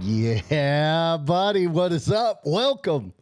Yeah, buddy, what is up? Welcome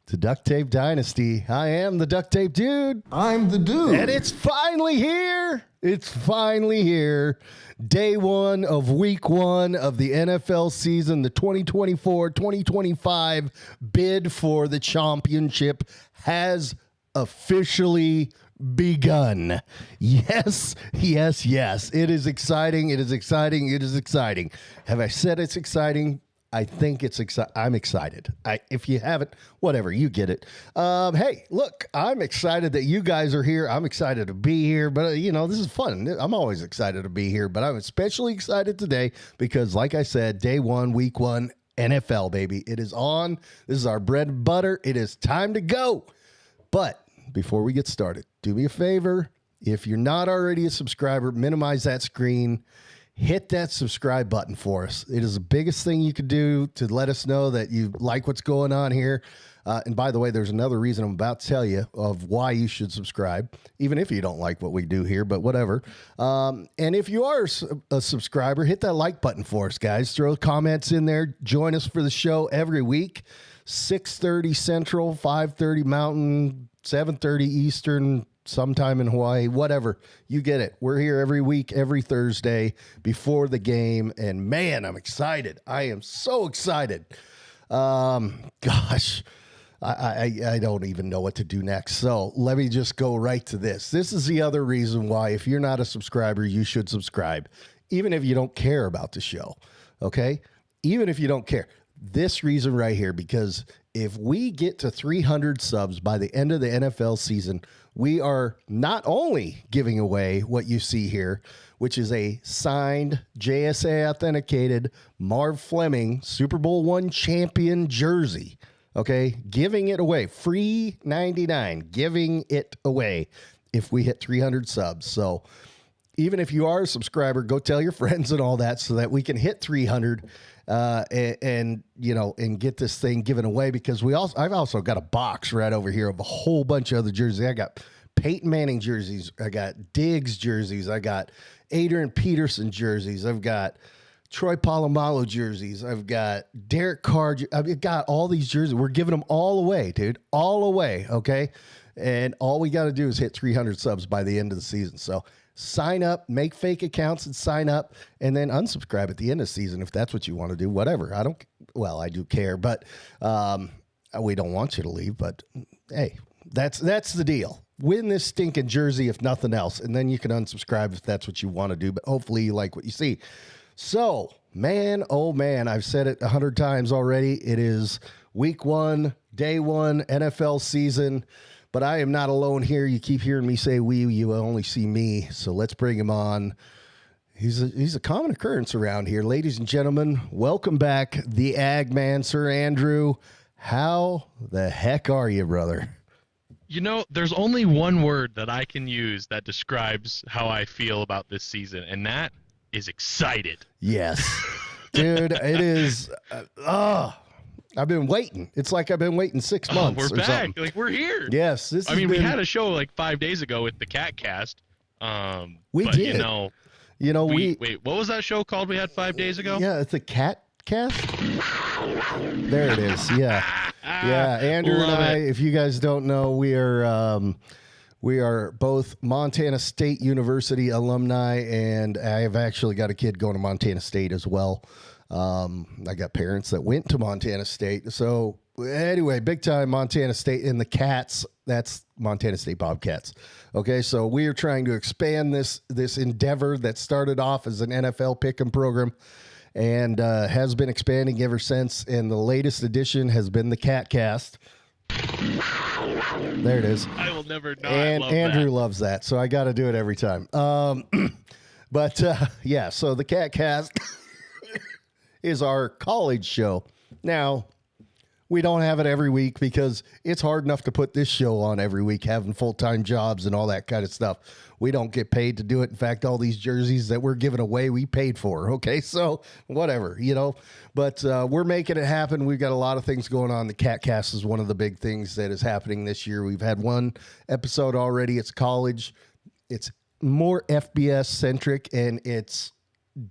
to Duct Tape Dynasty. I am the Duct Tape Dude. I'm the dude. And it's finally here. It's finally here. Day one of week one of the NFL season, the 2024-2025 bid for the championship has officially begun. Yes, yes, yes. It is exciting. It is exciting. It is exciting. Have I said it's exciting? I think it's exciting. I'm excited. If you haven't, whatever, you get it. Hey, look, I'm excited that you guys are here. I'm excited to be here, but this is fun. I'm always excited to be here, but I'm especially excited today because, like I said, day one, week one, NFL, baby. It is on. This is our bread and butter. It is time to go. But before we get started, do me a favor. If you're not already a subscriber, minimize that screen. Hit that subscribe button for us. It is the biggest thing you could do to let us know that you like what's going on here. And by the way, there's another reason I'm about to tell you of why you should subscribe, even if you don't like what we do here, but whatever. And if you are a subscriber, hit that like button for us, guys. Throw comments in there. Join us for the show every week, 6:30 Central, 5:30 Mountain, 7:30 Eastern, sometime in Hawaii, whatever. You get it. We're here every week, every Thursday before the game. And man, I'm excited. I am so excited. Gosh, I don't even know what to do next. So let me just go right to this. This is the other reason why, if you're not a subscriber, you should subscribe, even if you don't care about the show. Okay. Even if you don't care. This reason right here, because if we get to 300 subs by the end of the NFL season, we are not only giving away what you see here, which is a signed, JSA authenticated Marv Fleming Super Bowl I champion jersey. Okay, giving it away, free 99, giving it away if we hit 300 subs. So even if you are a subscriber, go tell your friends and all that so that we can hit 300 and get this thing given away, because I've also got a box right over here of a whole bunch of other jerseys. I got Peyton Manning jerseys. I got Diggs jerseys. I got Adrian Peterson jerseys. I've got Troy Polamalu jerseys. I've got Derek Carr. I've got all these jerseys. We're giving them all away, dude. All away. Okay. And all we got to do is hit 300 subs by the end of the season. So sign up, make fake accounts and sign up, and then unsubscribe at the end of the season if that's what you want to do. Whatever. I do care, but we don't want you to leave. But hey, that's the deal. Win this stinking jersey if nothing else, and then you can unsubscribe if that's what you want to do. But hopefully you like what you see. So, man, oh man, I've said it 100 times already. It is week one, day one, NFL season. But I am not alone here. You keep hearing me say we, you only see me. So let's bring him on. He's a common occurrence around here. Ladies and gentlemen, welcome back, the Ag Man, Sir Andrew. How the heck are you, brother? There's only one word that I can use that describes how I feel about this season, and that is excited. Yes. Dude, it is. I've been waiting. It's like I've been waiting 6 months. We're back. Something. Like, we're here. Yes. We had a show like 5 days ago with the Cat Cast. We did. Wait, what was that show called we had 5 days ago? Yeah, it's a Cat Cast. There it is. Yeah. Yeah. Andrew and I, if you guys don't know, we are both Montana State University alumni, and I have actually got a kid going to Montana State as well. I got parents that went to Montana State. So anyway, big time Montana State in the Cats. That's Montana State Bobcats. Okay. So we are trying to expand this endeavor that started off as an NFL pick'em program and, has been expanding ever since. And the latest edition has been the Cat Cast. There it is. I will never not and love Andrew that. loves that. So I got to do it every time. But yeah, so the Cat Cast is our college show. Now, we don't have it every week because it's hard enough to put this show on every week, having full-time jobs and all that kind of stuff. We don't get paid to do it. In fact, all these jerseys that we're giving away, we paid for. Okay, so whatever, But we're making it happen. We've got a lot of things going on. The Cat Cast is one of the big things that is happening this year. We've had one episode already. It's college. It's more FBS-centric, and it's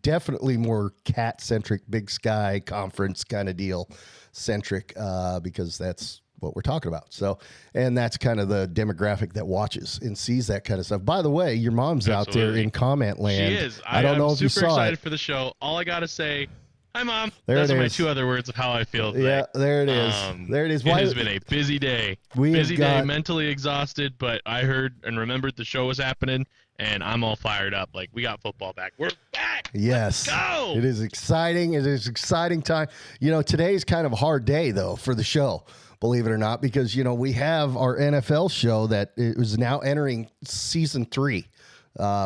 definitely more cat centric, Big Sky conference kind of deal centric, because that's what we're talking about. So, and that's kind of the demographic that watches and sees that kind of stuff. By the way, your mom's out there in comment land. She is. I don't know if you saw it. I'm super excited for the show. All I got to say, hi, Mom. There Those it are my is. 2 other words of how I feel today. Yeah, there it is. There it is. It has been a busy day. Busy day, mentally exhausted, but I heard and remembered the show was happening, and I'm all fired up. Like, we got football back. We're back. Yes. Let's go. It is exciting. It is exciting time. You know, today's kind of a hard day, though, for the show, believe it or not, because, you know, we have our NFL show that is now entering season 3,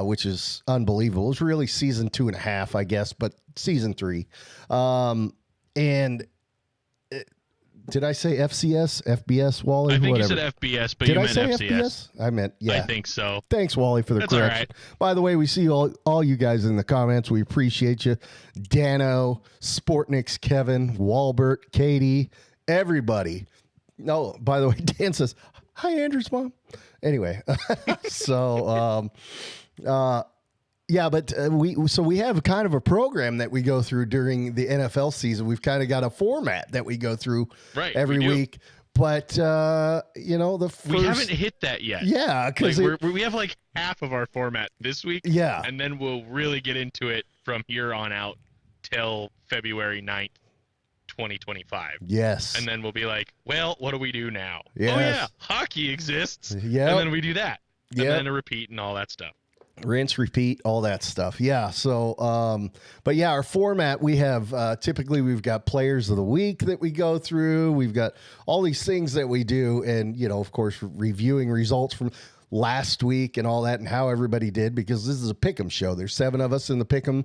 which is unbelievable. It's really season 2.5, I guess, but season 3. And did I say FCS, FBS, Wally? I think Whatever. you said FBS, but Did you I meant say FCS. I meant, yeah. I think so. Thanks, Wally, for the That's all correction. right. By the way, we see all you guys in the comments. We appreciate you. Dano, Sportniks, Kevin, Walbert, Katie, everybody. No, by the way, Dan says, hi, Andrew's mom. Anyway, so, yeah, but we have kind of a program that we go through during the NFL season. We've kind of got a format that we go through every week. But you know, we haven't hit that yet. Yeah, because we have like half of our format this week. Yeah, and then we'll really get into it from here on out till February 9th, 2025. Yes, and then we'll be like, well, what do we do now? Yes. Oh yeah, hockey exists. Yeah, and then we do that. And then a repeat and all that stuff. Rinse, repeat, all that stuff. Yeah. So, but yeah, our format, we have, typically we've got players of the week that we go through. We've got all these things that we do. And, you know, of course, reviewing results from last week and all that and how everybody did, because this is a pick'em show. There's 7 of us in the pick'em,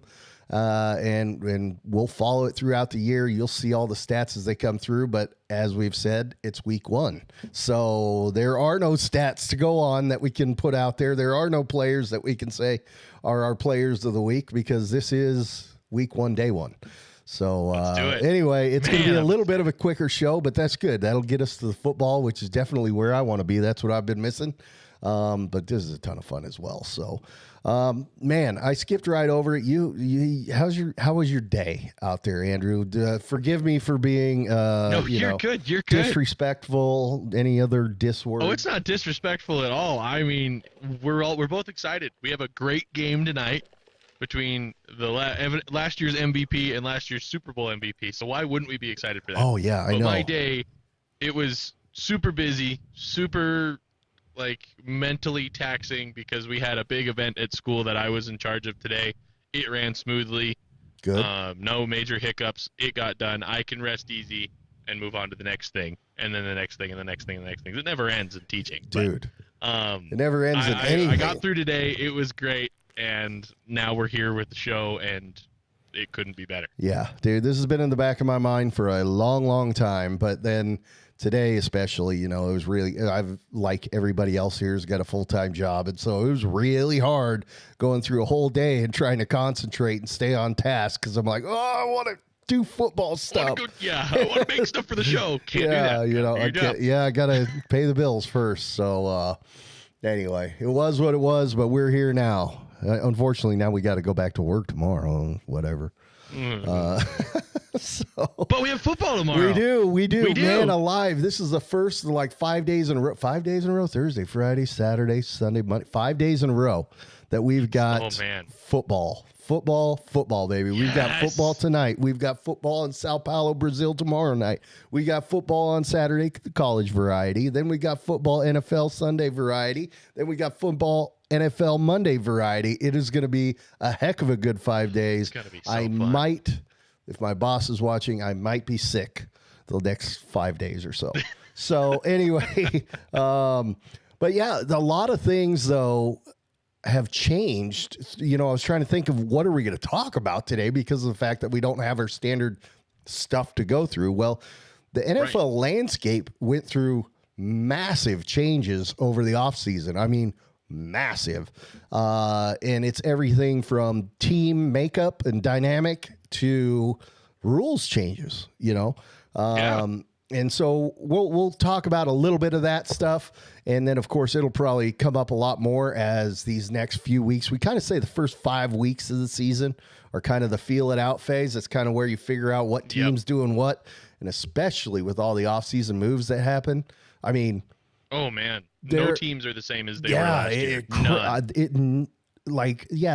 and we'll follow it throughout the year. You'll see all the stats as they come through. But as we've said, it's week 1. So there are no stats to go on that we can put out there. There are no players that we can say are our players of the week, because this is week 1, day 1. So anyway, it's going to be a little bit of a quicker show, but that's good. That'll get us to the football, which is definitely where I want to be. That's what I've been missing. But this is a ton of fun as well. So, man, I skipped right over it. How was your day out there, Andrew? Forgive me for being, no, you're good. You're good. Disrespectful. Any other diss word? Oh, it's not disrespectful at all. I mean, we're both excited. We have a great game tonight between the last year's MVP and last year's Super Bowl MVP. So why wouldn't we be excited for that? Oh yeah, I know. My day, it was super busy, super mentally taxing, because we had a big event at school that I was in charge of today. It ran smoothly. Good. No major hiccups. It got done. I can rest easy and move on to the next thing, and then the next thing, and the next thing, and the next thing. It never ends in teaching. Dude. But, it never ends in anything. I got through today. It was great, and now we're here with the show, and it couldn't be better. Yeah, dude, this has been in the back of my mind for a long, long time, but then today especially, you know, it was really, I've, like everybody else here, has got a full-time job, and so it was really hard going through a whole day and trying to concentrate and stay on task, because I'm like, oh, I want to do football stuff. I want to make stuff for the show. Can't do that. You know, I got to pay the bills first. So anyway, it was what it was, but we're here now. Unfortunately, now we got to go back to work tomorrow. Whatever. But we have football tomorrow. We do. Man alive. This is the first, 5 days in a row. 5 days in a row. Thursday, Friday, Saturday, Sunday, Monday. 5 days in a row that we've got football. Football, baby. Yes. We've got football tonight. We've got football in Sao Paulo, Brazil tomorrow night. We got football on Saturday, the college variety. Then we got football NFL Sunday variety. Then we got football NFL Monday variety. It is going to be a heck of a good 5 days. It's going to be so fun. Might, if my boss is watching, I might be sick the next 5 days or so. So anyway, but yeah, a lot of things though have changed. You know, I was trying to think of what are we going to talk about today, because of the fact that we don't have our standard stuff to go through. Well, the NFL landscape went through massive changes over the offseason. I mean, massive. And it's everything from team makeup and dynamic to rules changes, you know? And so we'll talk about a little bit of that stuff. And then, of course, it'll probably come up a lot more as these next few weeks. We kind of say the first 5 weeks of the season are kind of the feel it out phase. That's kind of where you figure out what team's doing what. And especially with all the offseason moves that happen. I mean, oh, man. No teams are the same as they were last year.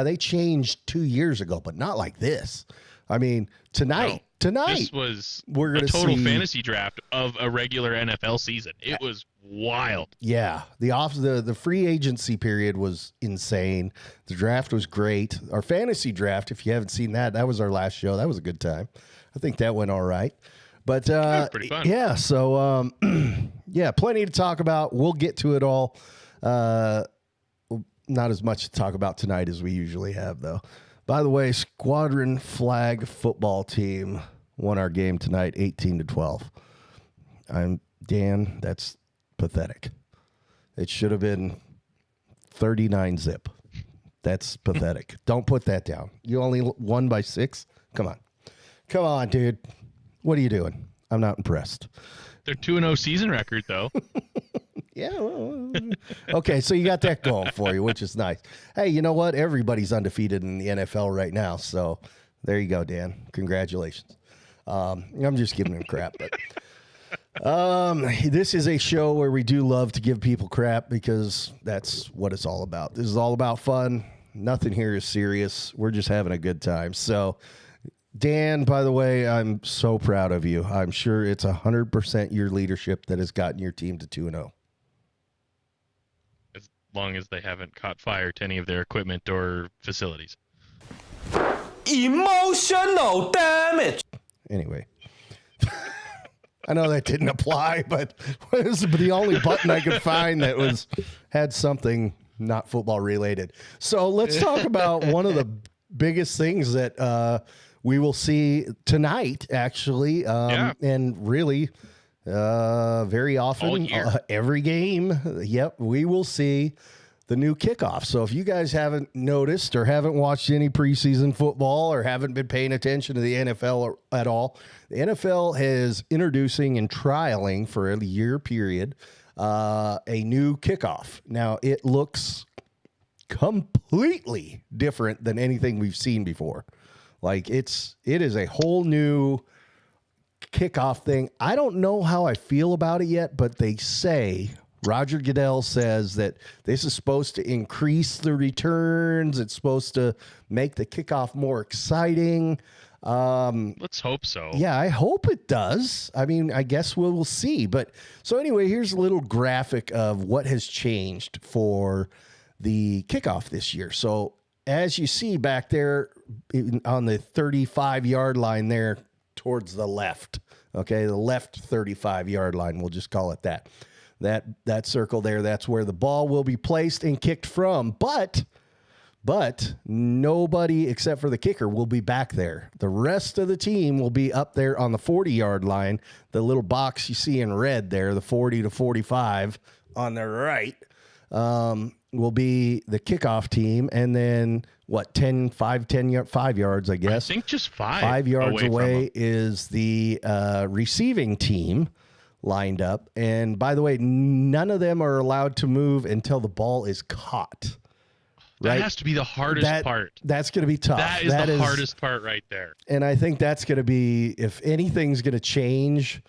They changed 2 years ago, but not like this. I mean, tonight, this was we're a going to total see fantasy draft of a regular NFL season. It was wild. Yeah, the free agency period was insane. The draft was great. Our fantasy draft, if you haven't seen that, that was our last show. That was a good time. I think that went all right. But pretty fun. Yeah, so yeah, plenty to talk about. We'll get to it all. Not as much to talk about tonight as we usually have, though. By the way, Squadron Flag football team won our game tonight, 18-12. Dan, that's pathetic. It should have been 39-zip. That's pathetic. Don't put that down. You only won by 6? Come on, dude. What are you doing? I'm not impressed. Their 2-0 season record, though. Yeah. Well, okay, so you got that going for you, which is nice. Hey, you know what? Everybody's undefeated in the NFL right now. So there you go, Dan. Congratulations. I'm just giving him crap. But this is a show where we do love to give people crap because that's what it's all about. This is all about fun. Nothing here is serious. We're just having a good time. So, Dan, by the way, I'm so proud of you. I'm sure it's 100% your leadership that has gotten your team to 2-0. As long as they haven't caught fire to any of their equipment or facilities. Emotional damage. Anyway. I know that didn't apply, but it was the only button I could find that had something not football related. So let's talk about one of the biggest things that we will see tonight, actually, and really very often, every game. Yep, we will see the new kickoff. So if you guys haven't noticed or haven't watched any preseason football or haven't been paying attention to the NFL at all, the NFL is introducing and trialing for a year period a new kickoff. Now, it looks completely different than anything we've seen before. Like it is a whole new kickoff thing. I don't know how I feel about it yet, but they say Roger Goodell says that this is supposed to increase the returns. It's supposed to make the kickoff more exciting. Let's hope so. Yeah, I hope it does. I mean, I guess we'll see. But so anyway, here's a little graphic of what has changed for the kickoff this year. So as you see back there on the 35-yard line there towards the left, okay, the left 35-yard line, we'll just call it that. That circle there, that's where the ball will be placed and kicked from. But nobody except for the kicker will be back there. The rest of the team will be up there on the 40-yard line, the little box you see in red there, the 40 to 45 on the right. Will be the kickoff team, and then 5 yards, I guess. I think just 5 yards away is the receiving team lined up. And by the way, none of them are allowed to move until the ball is caught. That has to be the hardest part. That's going to be tough. That is the hardest part right there. And I think that's going to be, if anything's going to change.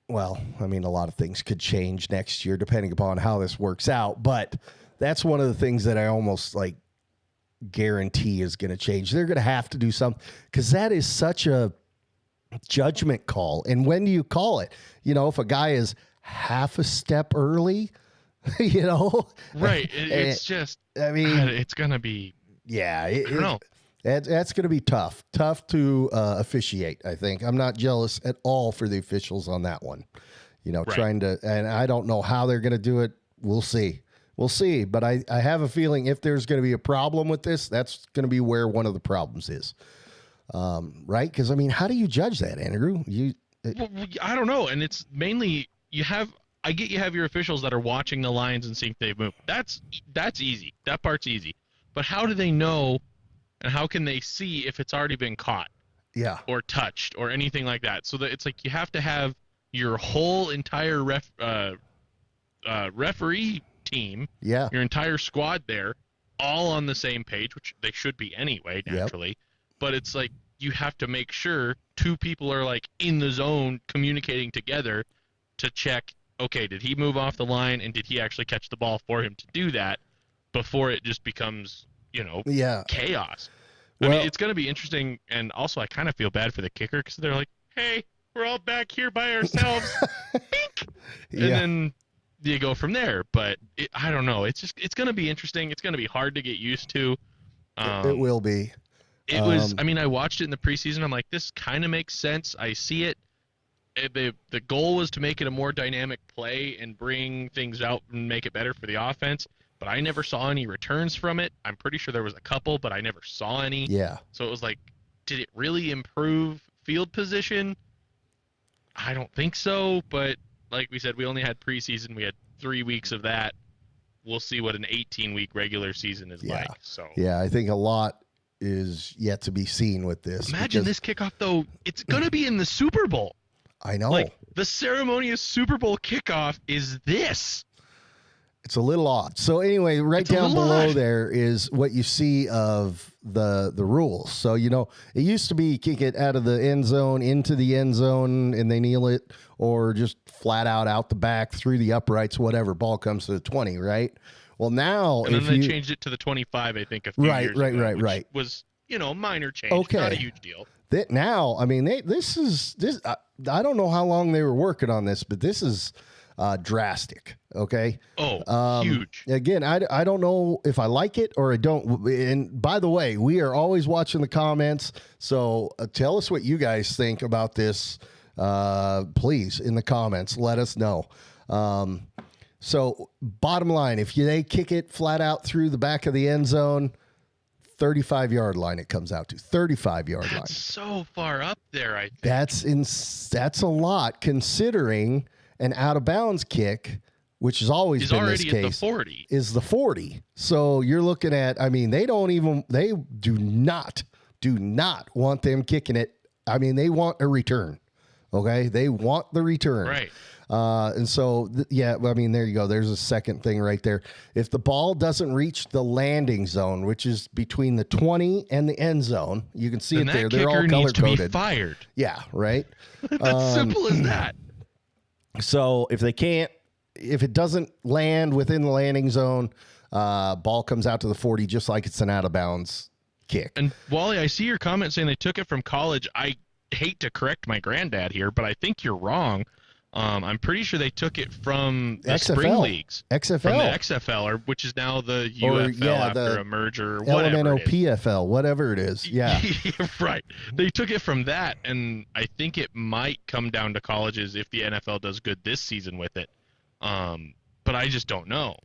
Well, I mean, a lot of things could change next year depending upon how this works out. But that's one of the things that I almost guarantee is going to change. They're going to have to do something because that is such a judgment call. And when do you call it? If a guy is half a step early, Right. It's just, I mean, it's going to be. Yeah. I don't know. That's going to be tough to officiate, I think. I'm not jealous at all for the officials on that one. Right. Trying to, and I don't know how they're going to do it. We'll see. But I have a feeling if there's going to be a problem with this, that's going to be where one of the problems is. Right? Because, I mean, how do you judge that, Andrew? I don't know. And it's mainly you have your officials that are watching the lines and seeing if they move. That's easy. That part's easy. But how do they know? And how can they see if it's already been caught? Yeah. or touched or anything like that. So that it's like you have to have your whole entire referee team, Yeah. your entire squad there, all on the same page, which they should be anyway, naturally. Yep. But it's like you have to make sure two people are like in the zone communicating together to check, okay, did he move off the line and did he actually catch the ball for him to do that before it just becomes, chaos. Well, I mean, it's going to be interesting, and also I kind of feel bad for the kicker because they're like, hey, we're all back here by ourselves. And then you go from there. But I don't know. It's going to be interesting. It's going to be hard to get used to. It will be. It was, I mean, I watched it in the preseason. I'm like, this kind of makes sense. I see it. The goal was to make it a more dynamic play and bring things out and make it better for the offense. But I never saw any returns from it. I'm pretty sure there was a couple, but I never saw any. Yeah. So it was like, did it really improve field position? I don't think so. But like we said, we only had preseason. We had 3 weeks of that. We'll see what an 18-week regular season is like. So yeah, I think a lot is yet to be seen with this. Imagine this kickoff, though. It's going to be in the Super Bowl. I know. Like, the ceremonious Super Bowl kickoff is this. It's a little odd. So anyway, right down below there is what you see of the rules. So, it used to be you kick it out of the end zone into the end zone and they kneel it, or just flat out the back through the uprights, whatever. Ball comes to the 20, right? Well, now and then they changed it to the 25, I think, a few years ago. Which was, minor change. Okay. Not a huge deal. Now, I mean, this. I don't know how long they were working on this, but this is drastic. Okay. Oh, huge. Again, I don't know if I like it or I don't. And by the way, we are always watching the comments. So tell us what you guys think about this. Please, in the comments, let us know. So bottom line, if they kick it flat out through the back of the end zone, 35-yard line it comes out to. 35-yard line. That's so far up there, I think. That's a lot considering an out-of-bounds kick, which has always been this case, is the 40. So you're looking at, I mean, they do not want them kicking it. I mean, they want a return. Okay? They want the return. Right. And so, I mean, there you go. There's a second thing right there. If the ball doesn't reach the landing zone, which is between the 20 and the end zone, you can see it there. They're all color coded. Fired. Yeah, right. That's simple as that. So if it doesn't land within the landing zone, ball comes out to the 40, just like it's an out of bounds kick. And Wally, I see your comment saying they took it from college. I hate to correct my granddad here, but I think you're wrong. I'm pretty sure they took it from the XFL. spring leagues. XFL. From the XFL, which is now the UFL after a merger. Elemental PFL, whatever it is. Yeah. Right. They took it from that, and I think it might come down to colleges if the NFL does good this season with it. But I just don't know.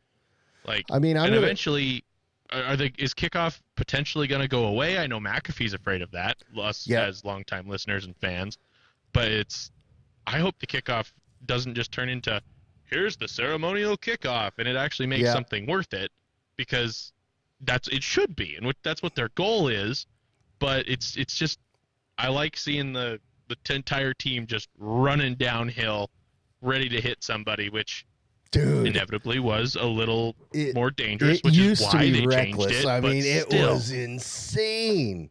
Like, I mean, eventually, is kickoff potentially going to go away? I know McAfee's afraid of that, us as longtime listeners and fans. But I hope the kickoff doesn't just turn into, here's the ceremonial kickoff, and it actually makes something worth it, because it should be, and that's what their goal is. But it's just, I like seeing the entire team just running downhill, ready to hit somebody, which inevitably was a little more dangerous, which is why they changed it. I mean, it was insane.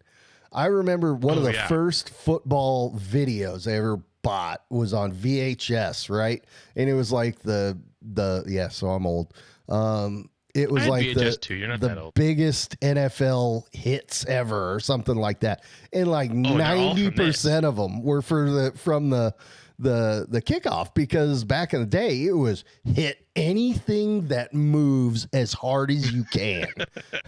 I remember one of the first football videos I ever bought was on VHS, right? And it was like so I'm old. It was like the biggest NFL hits ever or something like that. And like 90% of them were from the kickoff, because back in the day it was hit anything that moves as hard as you can.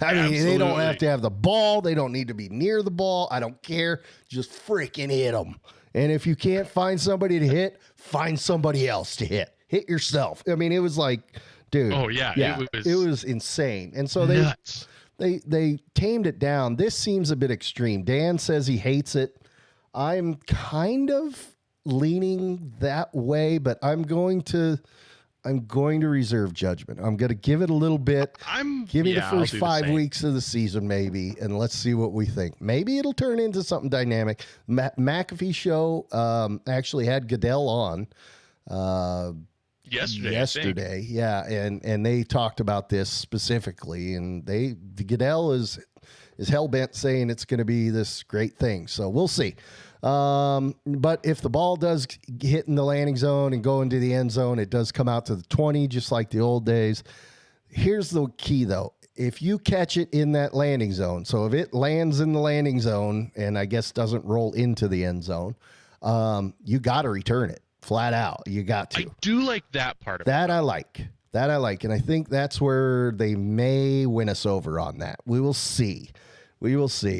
I mean, they don't have to have the ball. They don't need to be near the ball. I don't care. Just freaking hit them. And if you can't find somebody to hit, find somebody else to hit. Hit yourself. I mean, it was like, dude. Oh yeah. It was insane. And so they tamed it down. This seems a bit extreme. Dan says he hates it. I'm kind of leaning that way, but I'm going to I'm going to reserve judgment. I'm going to give it a little bit. Give me the first 5 weeks of the season, maybe, and let's see what we think. Maybe it'll turn into something dynamic. McAfee show actually had Goodell on yesterday. Yeah, and they talked about this specifically, and Goodell is hell-bent saying it's going to be this great thing. So we'll see. But if the ball does hit in the landing zone and go into the end zone, it does come out to the 20, just like the old days. Here's the key, though. If you catch it in that landing zone, so if it lands in the landing zone and I guess doesn't roll into the end zone, you got to return it flat out. You got to. I do like that part of it. That I like. And I think that's where they may win us over on that. We will see.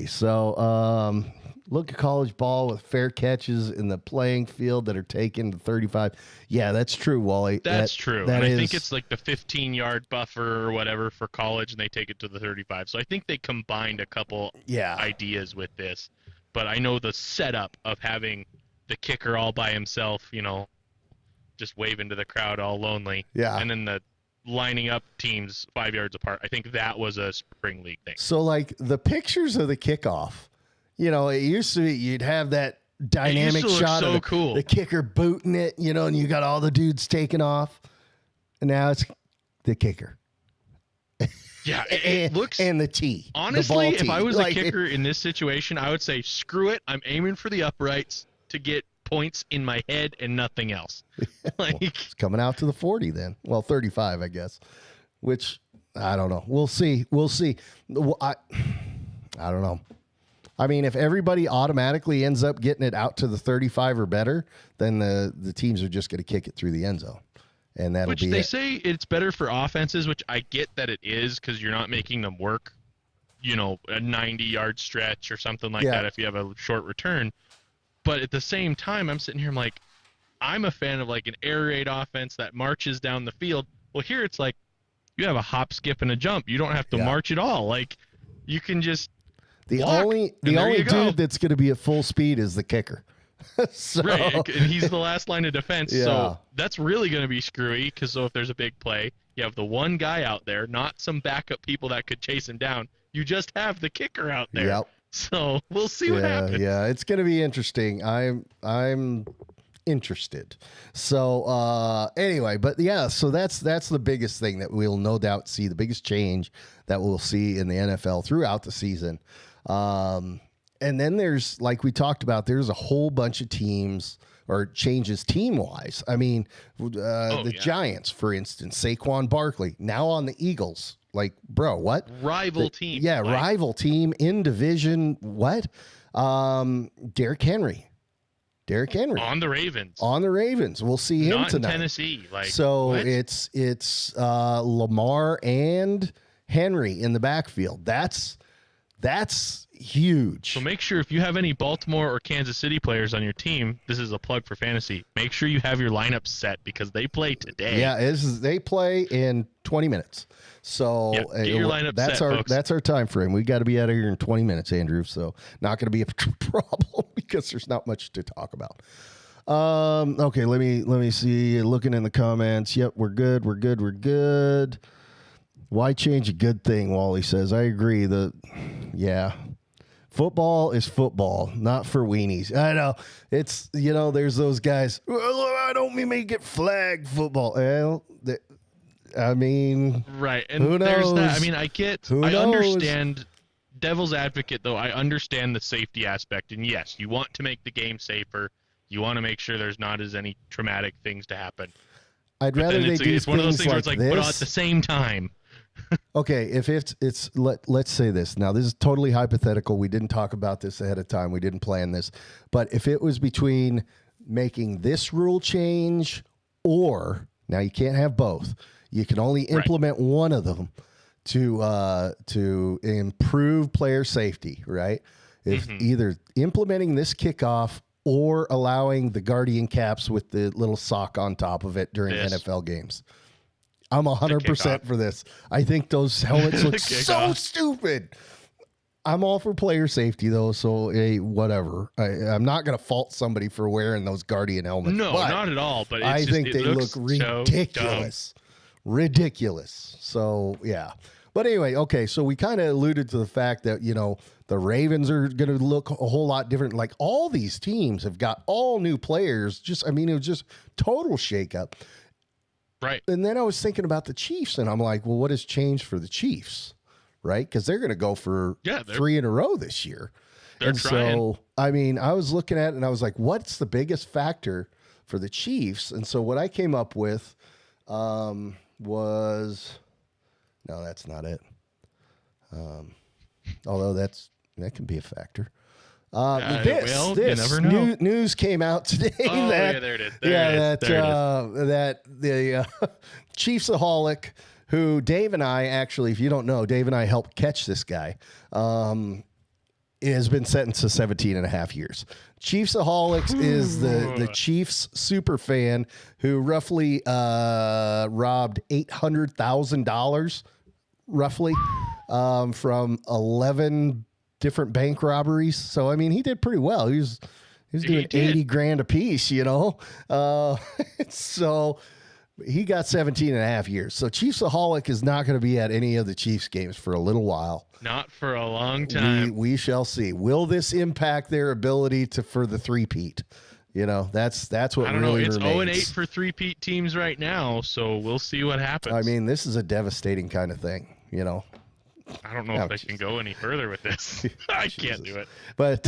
So, look at college ball with fair catches in the playing field that are taken to 35. Yeah, that's true, Wally. That's true. I think it's like the 15-yard buffer or whatever for college, and they take it to the 35. So I think they combined a couple ideas with this. But I know the setup of having the kicker all by himself, just waving to the crowd all lonely. Yeah. And then the lining up teams 5 yards apart. I think that was a spring league thing. So, like, the pictures of the kickoff, it used to be you'd have that dynamic shot of the kicker booting it, and you got all the dudes taking off. And now it's the kicker. Yeah, it looks... And the tee. Honestly, if I was a kicker in this situation, I would say, screw it. I'm aiming for the uprights to get points in my head and nothing else. It's coming out to the 40 then. Well, 35, I guess. Which, I don't know. We'll see. I don't know. I mean, if everybody automatically ends up getting it out to the 35 or better, then the teams are just going to kick it through the end zone. And that'll be it. Which they say it's better for offenses, which I get that it is because you're not making them work, a 90-yard stretch or something like that if you have a short return. But at the same time, I'm sitting here, I'm like, I'm a fan of like an air raid offense that marches down the field. Well, here it's like you have a hop, skip, and a jump. You don't have to march at all. Like, you can just The only dude that's going to be at full speed is the kicker. Right, and he's the last line of defense. Yeah. So that's really going to be screwy because if there's a big play, you have the one guy out there, not some backup people that could chase him down. You just have the kicker out there. Yep. So we'll see what happens. Yeah, it's going to be interesting. I'm interested. So anyway, but so that's the biggest thing that we'll no doubt see, the biggest change that we'll see in the NFL throughout the season. And then there's, like we talked about, there's a whole bunch of teams or changes team-wise. I mean, Giants, for instance, Saquon Barkley, now on the Eagles. Like, bro, what? Rival team. Yeah, rival team in division. What? Derrick Henry. On the Ravens. We'll see him Not tonight. In Tennessee. So what? it's Lamar and Henry in the backfield. That's huge. So make sure if you have any Baltimore or Kansas City players on your team, this is a plug for fantasy. Make sure you have your lineup set because they play today. Yeah, they play in 20 minutes. So get your lineup that's set, folks. That's our time frame. We got to be out of here in 20 minutes, Andrew. So not going to be a problem because there's not much to talk about. Okay, let me see. Looking in the comments. Yep, we're good. Why change a good thing? Wally says. I agree. Football is football, not for weenies. I know. It's, there's those guys. Well, I don't mean make it flag football. Well, right. And who knows? There's that. I mean, I understand devil's advocate, though. I understand the safety aspect. And yes, you want to make the game safer. You want to make sure there's not as any traumatic things to happen. I'd rather they do it's one of those things like where it's like, this. but at the same time. Okay, if let's say this. Now, this is totally hypothetical. We didn't talk about this ahead of time. We didn't plan this. But if it was between making this rule change or, now you can't have both. You can only implement one of them to improve player safety, right? If either implementing this kickoff or allowing the guardian caps with the little sock on top of it during NFL games. I'm 100% for this. I think those helmets look so stupid. I'm all for player safety though, so hey, whatever. I'm not going to fault somebody for wearing those Guardian helmets. No, not at all. But I think they look ridiculous. Ridiculous. So yeah. But anyway, okay, so we kind of alluded to the fact that, the Ravens are going to look a whole lot different. Like all these teams have got all new players. It was just total shakeup. Right. And then I was thinking about the Chiefs, and I'm like, well, what has changed for the Chiefs? Right? Because they're going to go for 3 in a row this year. They're trying. So, I was looking at it, and I was like, what's the biggest factor for the Chiefs? And so what I came up with was... No, that's not it. Although that can be a factor. You never know. News came out today. There it is. That the Chiefsaholic, who Dave and I actually, if you don't know, Dave and I helped catch this guy, has been sentenced to 17 and a half years. Chiefsaholics is the Chiefs super fan who roughly robbed $800,000 roughly from 11 different bank robberies. So he did pretty well. He was doing 80 grand a piece, so he got 17 and a half years. So Chiefsaholic is not going to be at any of the Chiefs games for a little while. Not for a long time. We shall see. Will this impact their ability for the three-peat? That's what I don't know. It's remains. 0-8 for three-peat teams right now, so we'll see what happens. This is a devastating kind of thing, I don't know if they can go any further with this. I can't do it. But,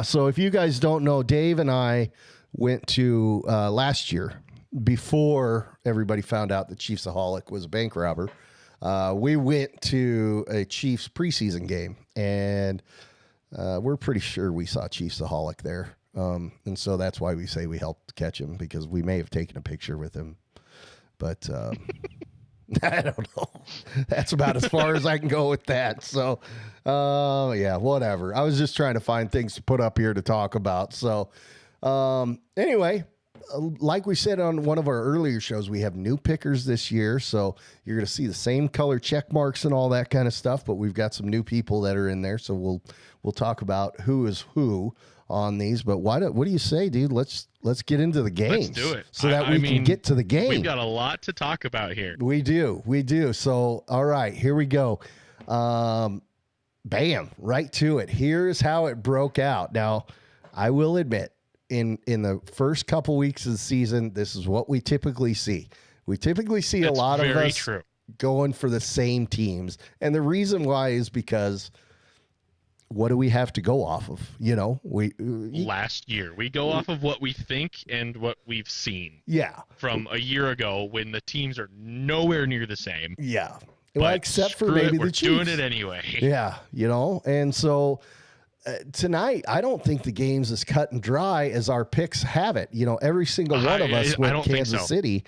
so if you guys don't know, Dave and I went to last year, before everybody found out that Chiefsaholic was a bank robber, we went to a Chiefs preseason game, and we're pretty sure we saw Chiefsaholic there. And so that's why we say we helped catch him, because we may have taken a picture with him. But I don't know. That's about as far as I can go with that. So, whatever. I was just trying to find things to put up here to talk about. So, anyway, like we said on one of our earlier shows, we have new pickers this year. So you're going to see the same color check marks and all that kind of stuff, but we've got some new people that are in there. So we'll talk about who is who on these. But what do you say, dude? Let's get into the games. Let's do it. So that we can get to the game. We've got a lot to talk about here. We do. So, all right, here we go. Bam, right to it. Here's how it broke out. Now, I will admit, in the first couple weeks of the season, this is what we typically see. We typically see a lot of us going for the same teams. And the reason why is because what do we have to go off of? Last year, we go off of what we think and what we've seen. Yeah. From a year ago when the teams are nowhere near the same. Yeah. Well, except for maybe the Chiefs. We're doing it anyway. Yeah. And so tonight, I don't think the game's as cut and dry as our picks have it. Every single one of us went Kansas City,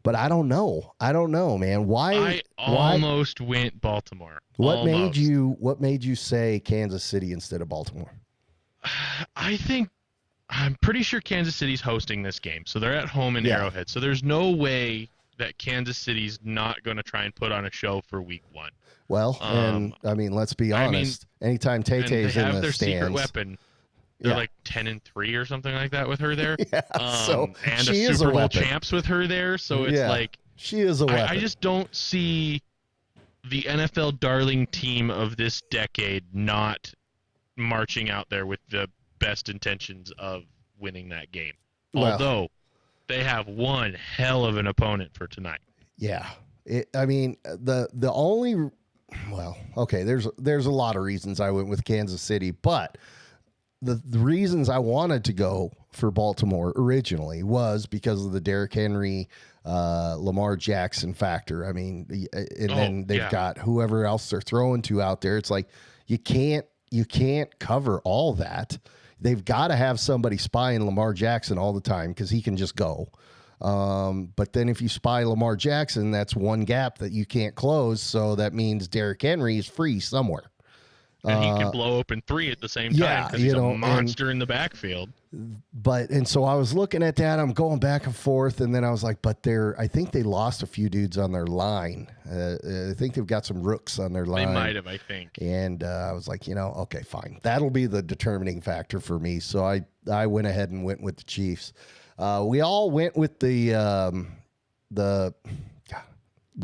but I don't know. Man. Why? I almost went Baltimore. What made you say Kansas City instead of Baltimore? I'm pretty sure Kansas City's hosting this game, so they're at home in Arrowhead. So there's no way that Kansas City's not going to try and put on a show for week 1. Well, let's be honest. Anytime Tay-Tay's in the their stands, secret weapon. They're like 10-3 or something like that with her there. So and she a is Super a Bowl weapon. champs with her there. So it's like she is a weapon. I just don't see the NFL darling team of this decade not marching out there with the best intentions of winning that game. Well, although they have one hell of an opponent for tonight. Yeah. The only there's a lot of reasons I went with Kansas City, but the reasons I wanted to go for Baltimore originally was because of the Derrick Henry, Lamar Jackson factor. Then they've got whoever else they're throwing to out there. It's like you can't cover all that. They've got to have somebody spying Lamar Jackson all the time because he can just go. But then if you spy Lamar Jackson, that's one gap that you can't close. So that means Derrick Henry is free somewhere. And he could blow open 3 at the same time because he's a monster in the backfield. And so I was looking at that. I'm going back and forth, and then I was like, I think they lost a few dudes on their line. I think they've got some rooks on their line. They might have, I think. And I was like, okay, fine. That'll be the determining factor for me. So I went ahead and went with the Chiefs. We all went with the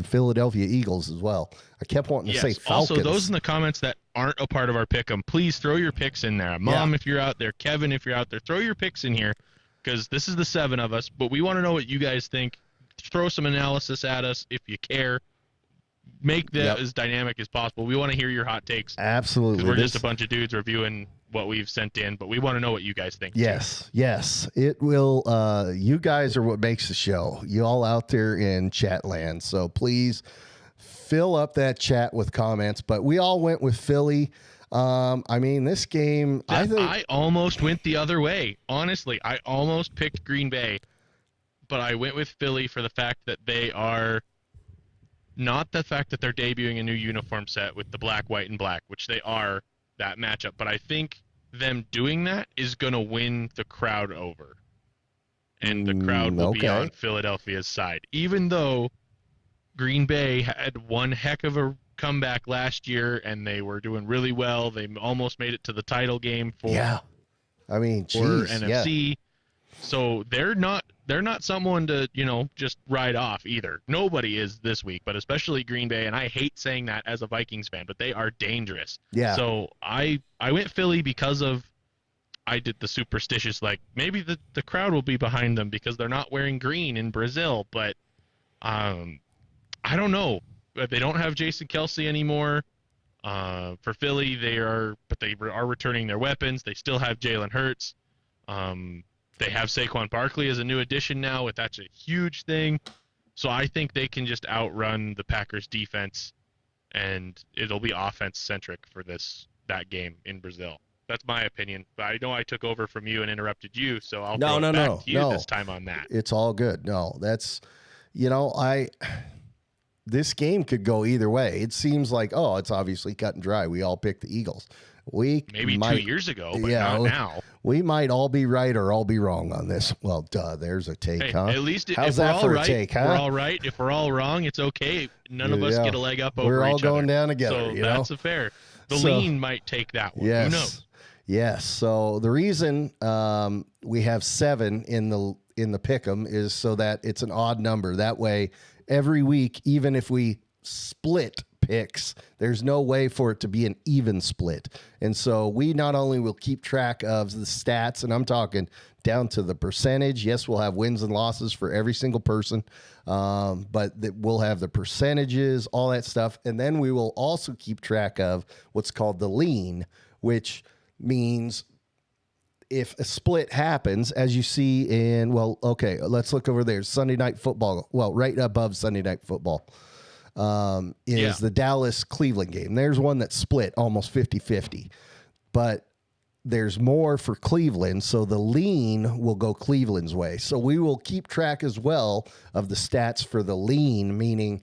Philadelphia Eagles as well. I kept wanting to say Falcons. Also, those in the comments that aren't a part of our pick'em, please throw your picks in there. Mom, if you're out there, Kevin, if you're out there, throw your picks in here because this is the 7 of us. But we want to know what you guys think. Throw some analysis at us if you care. Make that as dynamic as possible. We want to hear your hot takes. Absolutely. We're just a bunch of dudes reviewing what we've sent in, but we want to know what you guys think. Yes. It will. You guys are what makes the show. You all out there in chat land. So please fill up that chat with comments. But we all went with Philly. This game, I almost went the other way. Honestly, I almost picked Green Bay, but I went with Philly for the fact that they are. Not the fact that they're debuting a new uniform set with the black, white, and black, which they are, that matchup. But I think them doing that is going to win the crowd over. And the crowd will be on Philadelphia's side. Even though Green Bay had one heck of a comeback last year, and they were doing really well. They almost made it to the title game for NFC. So they're not someone to, just ride off either. Nobody is this week, but especially Green Bay, and I hate saying that as a Vikings fan, but they are dangerous. Yeah. So I went Philly because I did the superstitious, like maybe the crowd will be behind them because they're not wearing green in Brazil, but I don't know. They don't have Jason Kelce anymore. For Philly, they are returning their weapons. They still have Jalen Hurts. They have Saquon Barkley as a new addition now. That's a huge thing. So I think they can just outrun the Packers defense, and it'll be offense-centric for that game in Brazil. That's my opinion. But I know I took over from you and interrupted you, so I'll throw it back to you this time on that. It's all good. No, that's, this game could go either way. It seems like, it's obviously cut and dry. We all picked the Eagles. Maybe 2 years ago, but not now. We might all be right or all be wrong on this. Well, there's a take, huh? At least how's if that we're for all a right, take, huh? We're all right. If we're all wrong, it's okay. None of us get a leg up over each other. We're all going down together. So that's fair. The lean might take that one. Yes. Who knows? Yes. So the reason we have 7 in the pick'em is so that it's an odd number. That way, every week, even if we split picks, there's no way for it to be an even split. And so we not only will keep track of the stats, and I'm talking down to the percentage. Yes, we'll have wins and losses for every single person, but we'll have the percentages, all that stuff. And then we will also keep track of what's called the lean, which means if a split happens, as you see in, let's look over there. Sunday Night Football. Well, right above Sunday Night Football. Is the Dallas-Cleveland game. There's one that split almost 50-50, but there's more for Cleveland, so the lean will go Cleveland's way. So we will keep track as well of the stats for the lean, meaning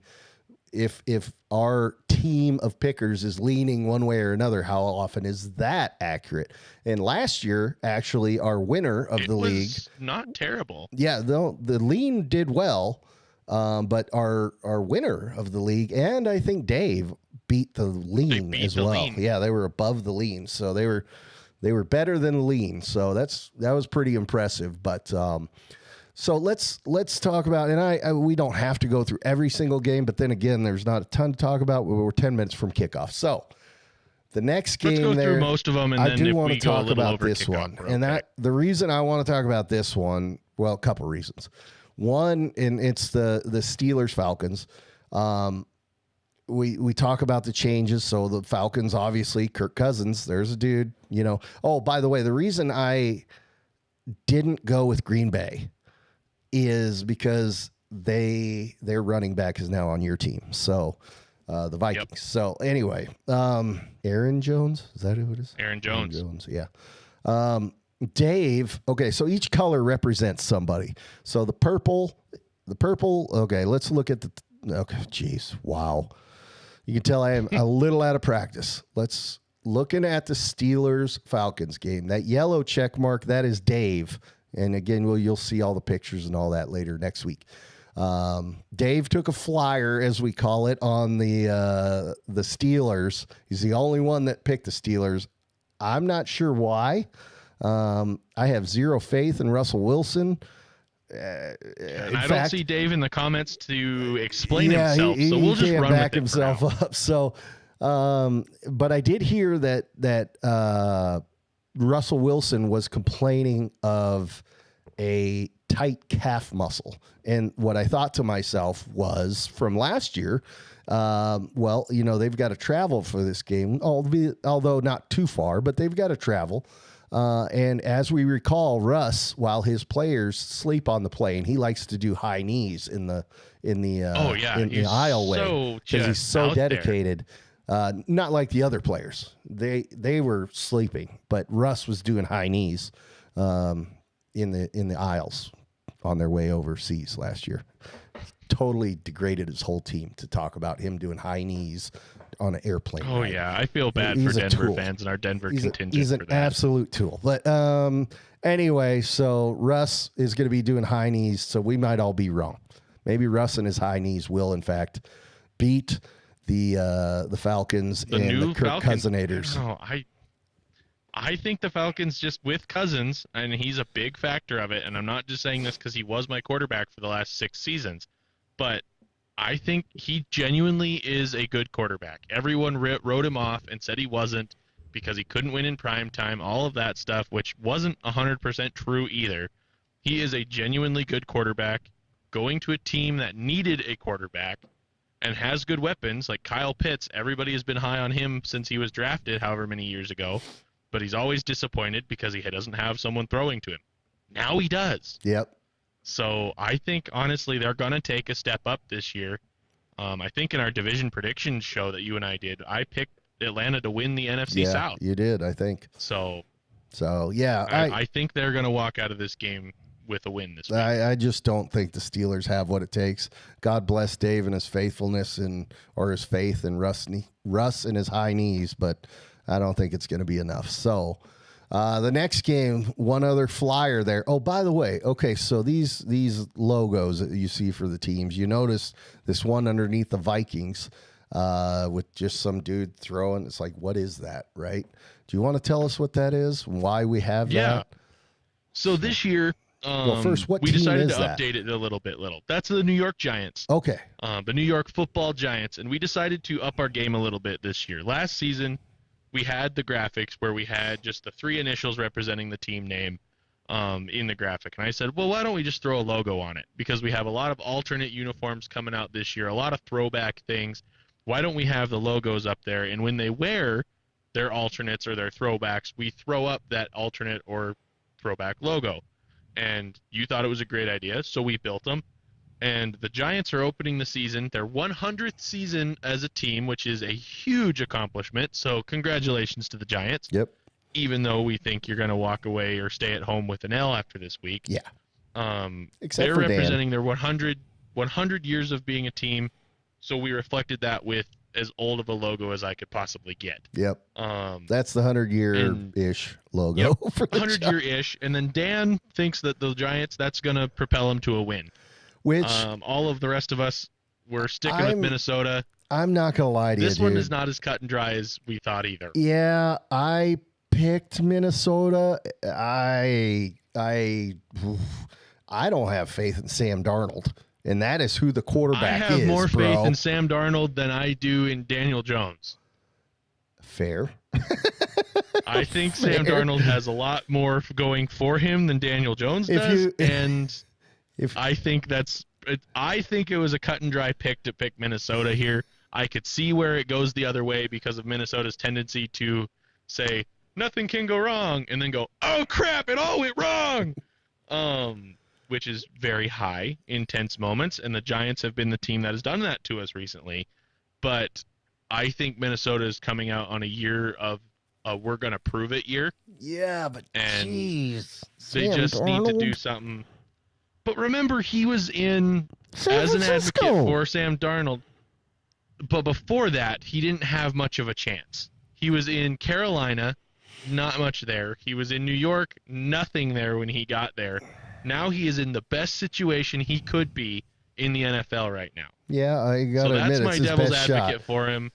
if our team of pickers is leaning one way or another, how often is that accurate? And last year, actually, our winner of the league... not terrible. Yeah, the lean did well. But our winner of the league, and I think Dave, beat the lean as well. Lean. Yeah, they were above the lean, so they were better than the lean. So that was pretty impressive. But so let's talk about, and we don't have to go through every single game, but then again, there's not a ton to talk about. We're 10 minutes from kickoff, so the next game, let's go through most of them, and I then do want to talk about this kickoff, one, and the reason I want to talk about this one, well, a couple reasons. One, and it's the Steelers Falcons. We talk about the changes. So the Falcons, obviously, Kirk Cousins, there's a dude, Oh, by the way, the reason I didn't go with Green Bay is because their running back is now on your team. So the Vikings. Yep. So anyway, Aaron Jones, is that who it is? Aaron Jones, yeah. Dave, okay, so each color represents somebody. So the purple, okay, let's look at geez, wow. You can tell I am a little out of practice. Let's looking at the Steelers-Falcons game, that yellow check mark, that is Dave. And again, you'll see all the pictures and all that later next week. Dave took a flyer, as we call it, on the Steelers. He's the only one that picked the Steelers. I'm not sure why. I have zero faith in Russell Wilson. I don't see Dave in the comments to explain himself, so we'll just run back with it himself up. So, but I did hear that Russell Wilson was complaining of a tight calf muscle, and what I thought to myself was from last year. Well, they've got to travel for this game, although not too far, but they've got to travel. And as we recall, Russ, while his players sleep on the plane, he likes to do high knees in the aisleway because he's so dedicated. Not like the other players; they were sleeping, but Russ was doing high knees in the aisles on their way overseas last year. Totally degraded his whole team to talk about him doing high knees on an airplane. Oh, right? Yeah. I feel bad for Denver fans and our Denver contingent. He's an absolute tool. But anyway, so Russ is going to be doing high knees, so we might all be wrong. Maybe Russ and his high knees will, in fact, beat the Falcons and the Kirk Cousinators. I think the Falcons, just with Cousins, and he's a big factor of it, and I'm not just saying this because he was my quarterback for the last 6 seasons, but I think he genuinely is a good quarterback. Everyone wrote him off and said he wasn't because he couldn't win in prime time, all of that stuff, which wasn't 100% true either. He is a genuinely good quarterback going to a team that needed a quarterback and has good weapons, like Kyle Pitts. Everybody has been high on him since he was drafted however many years ago, but he's always disappointed because he doesn't have someone throwing to him. Now he does. Yep. So I think, honestly, they're going to take a step up this year. I think in our division prediction show that you and I did, I picked Atlanta to win the NFC South. You did, I think. So yeah. I think they're going to walk out of this game with a win this week. I just don't think the Steelers have what it takes. God bless Dave and his faithfulness or his faith in Russ and his high knees, but I don't think it's going to be enough. So the next game, one other flyer there. Oh, by the way, okay, so these logos that you see for the teams, you notice this one underneath the Vikings with just some dude throwing. It's like, what is that, right? Do you want to tell us what that is? Why we have that? So this year, first, what we team decided is to that? update it a little bit. That's the New York Giants. Okay. The New York Football Giants, and we decided to up our game a little bit this year. Last season, we had the graphics where we had just the 3 initials representing the team name in the graphic. And I said, well, why don't we just throw a logo on it? Because we have a lot of alternate uniforms coming out this year, a lot of throwback things. Why don't we have the logos up there? And when they wear their alternates or their throwbacks, we throw up that alternate or throwback logo. And you thought it was a great idea, so we built them. And the Giants are opening the season, their 100th season as a team, which is a huge accomplishment. So congratulations to the Giants. Yep. Even though we think you're going to walk away or stay at home with an L after this week. Yeah. Except they're for representing their 100 years of being a team. So we reflected that with as old of a logo as I could possibly get. Yep. That's the 100-year-ish logo. Yep, for the 100-year-ish. And then Dan thinks that the Giants, that's going to propel them to a win. Which all of the rest of us were sticking with Minnesota. I'm not going to lie to you, This one is not as cut and dry as we thought either. Yeah, I picked Minnesota. I don't have faith in Sam Darnold. And that is who the quarterback is, I have more bro. faith in Sam Darnold than I do in Daniel Jones. Fair. I think Sam Darnold has a lot more going for him than Daniel Jones does. I think it was a cut and dry pick to pick Minnesota here. I could see where it goes the other way because of Minnesota's tendency to say, nothing can go wrong, and then go, oh, crap, it all went wrong. Which is very high, intense moments, and the Giants have been the team that has done that to us recently. But I think Minnesota is coming out on a year of we're going to prove it year. Yeah, but jeez. They just need to do something. But remember, he was in as an advocate for Sam Darnold. But before that, he didn't have much of a chance. He was in Carolina, not much there. He was in New York, nothing there when he got there. Now he is in the best situation he could be in the NFL right now. Yeah, I got to admit, that's it's my his devil's best advocate shot. for him.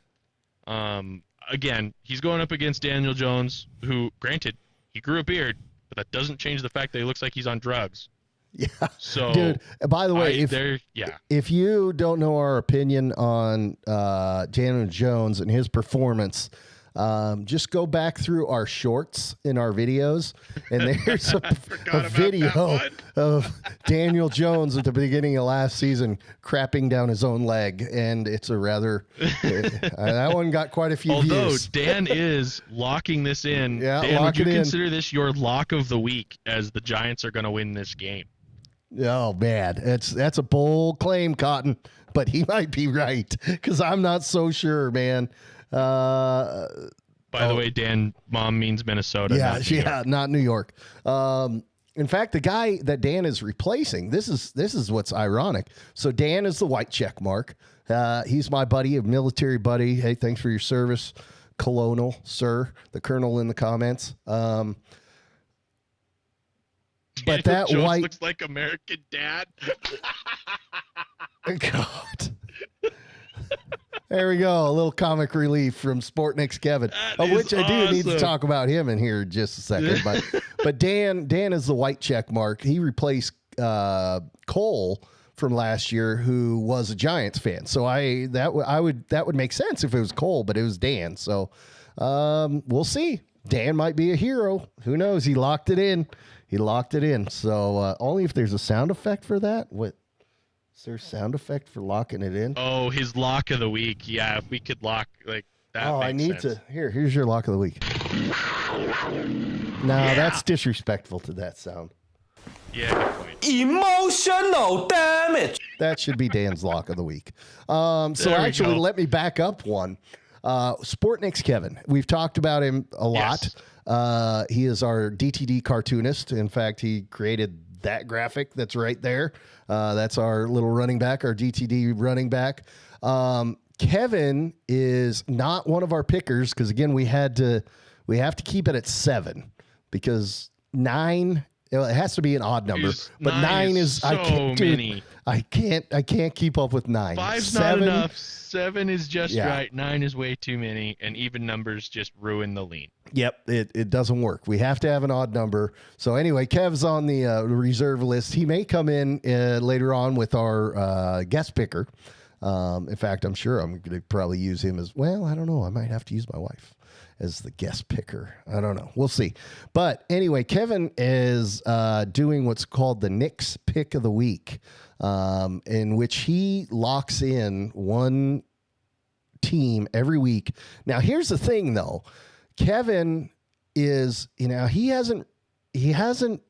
Again, he's going up against Daniel Jones, who, granted, he grew a beard, but that doesn't change the fact that he looks like he's on drugs. Yeah. So, dude, by the way, if you don't know our opinion on Daniel Jones and his performance, just go back through our shorts in our videos, and there's a video of Daniel Jones at the beginning of last season crapping down his own leg, and it's a rather that one got quite a few views. Although Dan is locking this in, yeah, Dan, would you consider this your lock of the week, as the Giants are going to win this game? Oh man, that's a bold claim, Cotton, but he might be right, because I'm not so sure, man. By the way, Dan, mom means Minnesota. Not New York. In fact, the guy that Dan is replacing, this is what's ironic. So Dan is the white check mark. He's my buddy, a military buddy. Hey, thanks for your service, Colonel, sir. The Colonel in the comments. But that Jones white looks like American Dad. God. There we go. A little comic relief from Sportnick's Kevin, which I do need to talk about him in here in just a second. But Dan is the white check mark. He replaced Cole from last year, who was a Giants fan. So that would make sense if it was Cole, but it was Dan. So we'll see. Dan might be a hero. Who knows? He locked it in. So only if there's a sound effect for that. What? Is there a sound effect for locking it in? Oh, his lock of the week. Yeah, if we could lock like that. Oh, I need sense. Here's your lock of the week. No, that's disrespectful to that sound. Yeah, good point. Emotional damage. That should be Dan's lock of the week. So actually, let me back up one. Sportnick's Kevin. We've talked about him a lot. Yes. He is our DTD cartoonist. In fact, he created that graphic that's right there. That's our little running back, our DTD running back. Kevin is not one of our pickers because, again, we have to keep it at 7 because 9. It has to be an odd number, but 9 is so many. I can't keep up with 9. 5's not enough. 7 is just right. 9 is way too many, and even numbers just ruin the lean. Yep, it doesn't work. We have to have an odd number. So anyway, Kev's on the reserve list. He may come in later on with our guest picker. In fact, I'm sure I'm going to probably use him as well. I don't know. I might have to use my wife as the guest picker. I don't know. We'll see. But anyway, Kevin is doing what's called the Knicks Pick of the Week, in which he locks in one team every week. Now, here's the thing, though. Kevin is, he hasn't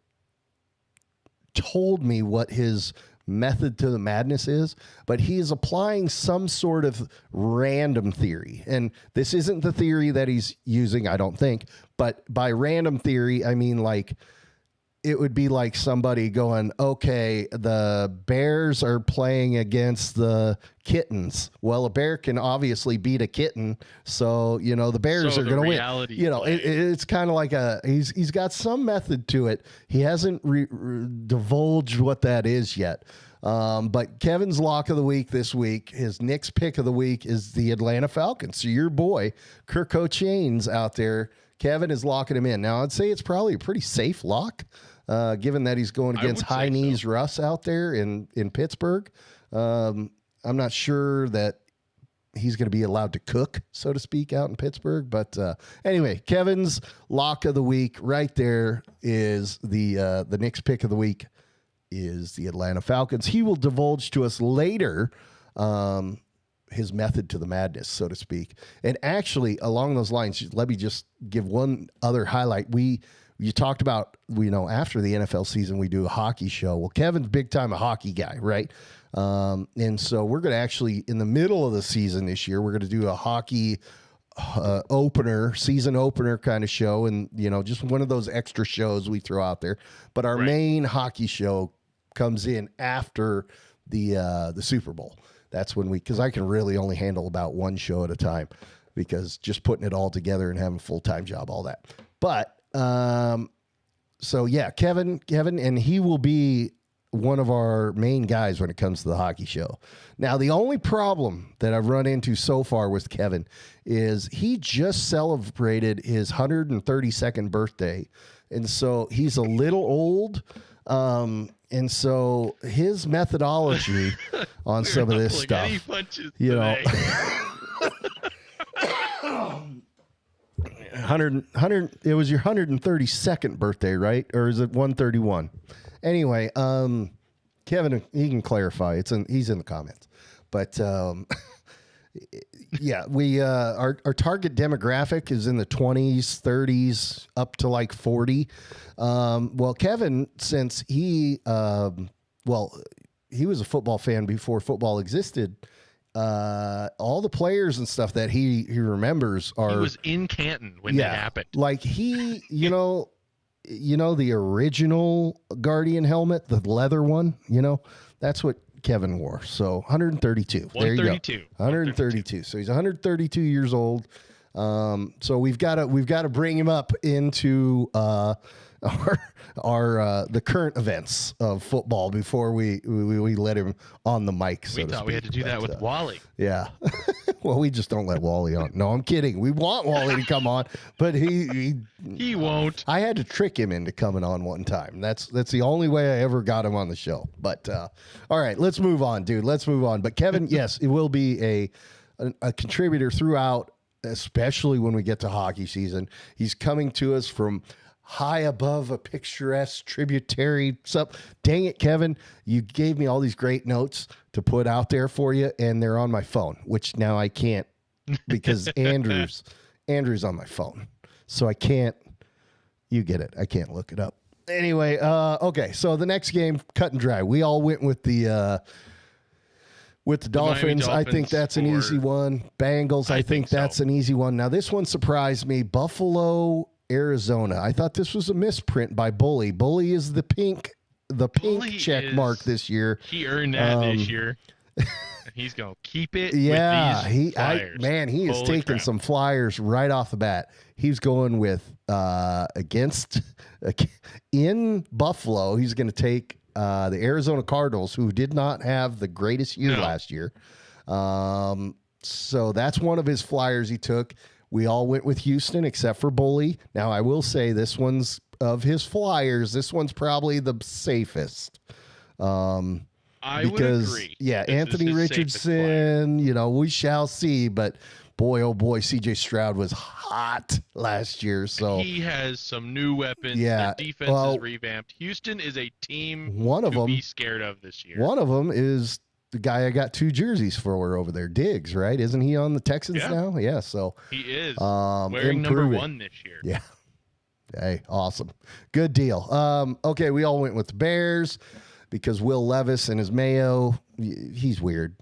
told me what his method to the madness is, but he is applying some sort of random theory. And this isn't the theory that he's using, I don't think, but by random theory, I mean like it would be like somebody going, okay, the bears are playing against the kittens. Well, a bear can obviously beat a kitten. So, the bears are going to win. It's kind of like he's got some method to it. He hasn't divulged what that is yet. But Kevin's lock of the week this week, his Knicks pick of the week is the Atlanta Falcons. So your boy, Kirk O'Chain's out there. Kevin is locking him in. Now, I'd say it's probably a pretty safe lock. Given that he's going against high knees Russ out there in Pittsburgh. I'm not sure that he's going to be allowed to cook, so to speak, out in Pittsburgh. But anyway, Kevin's lock of the week right there is the Knicks pick of the week is the Atlanta Falcons. He will divulge to us later his method to the madness, so to speak. And actually, along those lines, let me just give one other highlight. You talked about, after the NFL season, we do a hockey show. Well, Kevin's big time a hockey guy, right? And so we're going to actually, in the middle of the season this year, we're going to do a hockey season opener kind of show. And, just one of those extra shows we throw out there. But our main hockey show comes in after the Super Bowl. That's when because I can really only handle about one show at a time. because just putting it all together and having a full-time job, all that. But so yeah, Kevin, and he will be one of our main guys when it comes to the hockey show. Now, the only problem that I've run into so far with Kevin is he just celebrated his 132nd birthday. And so he's a little old. And so his methodology on some of this stuff, you know, 100, it was your 132nd birthday, right? Or is it 131? Anyway, Kevin, he can clarify. He's in the comments, but, yeah, our target demographic is in the 20s, 30s, up to like 40. Well, Kevin, since he was a football fan before football existed. All the players and stuff that he remembers he was in Canton when that happened. Like you know, the original Guardian helmet, the leather one, that's what Kevin wore. So 132. There you go. 132. So he's 132 years old. So we've got to bring him up into our the current events of football before we let him on the mic. So we thought we had to do that with Wally. Yeah. Well, we just don't let Wally on. No, I'm kidding. We want Wally to come on, but he won't. I had to trick him into coming on one time. That's the only way I ever got him on the show. But all right, let's move on, dude. Let's move on. But Kevin, yes, it will be a contributor throughout, especially when we get to hockey season. He's coming to us from high above a picturesque tributary. Dang it, Kevin. You gave me all these great notes to put out there for you, and they're on my phone, which now I can't because Andrew's on my phone. So I can't, you get it. I can't look it up. Anyway, okay. So the next game, cut and dry. We all went with the Dolphins. I think that's an easy one. Bengals, I think that's an easy one. Now, this one surprised me. Buffalo, Arizona. I thought this was a misprint by Bully. Bully is the pink check mark this year. He earned that this year. He's going to keep it. Yeah, with these flyers. He is taking some flyers right off the bat. He's going with in Buffalo. He's going to take the Arizona Cardinals, who did not have the greatest year last year. So that's one of his flyers he took. We all went with Houston except for Bully. Now, I will say this one's of his flyers. This one's probably the safest. I would agree. Yeah, Anthony Richardson, we shall see. But boy, oh boy, CJ Stroud was hot last year. So he has some new weapons. Yeah, their defense is revamped. Houston is a team to be scared of this year. One of them is the guy I got 2 jerseys for over there, Diggs, right? Isn't he on the Texans now? Yeah, so he is wearing number 1 this year. Yeah. Hey, awesome. Good deal. Okay, we all went with the Bears because Will Levis and his Mayo, he's weird.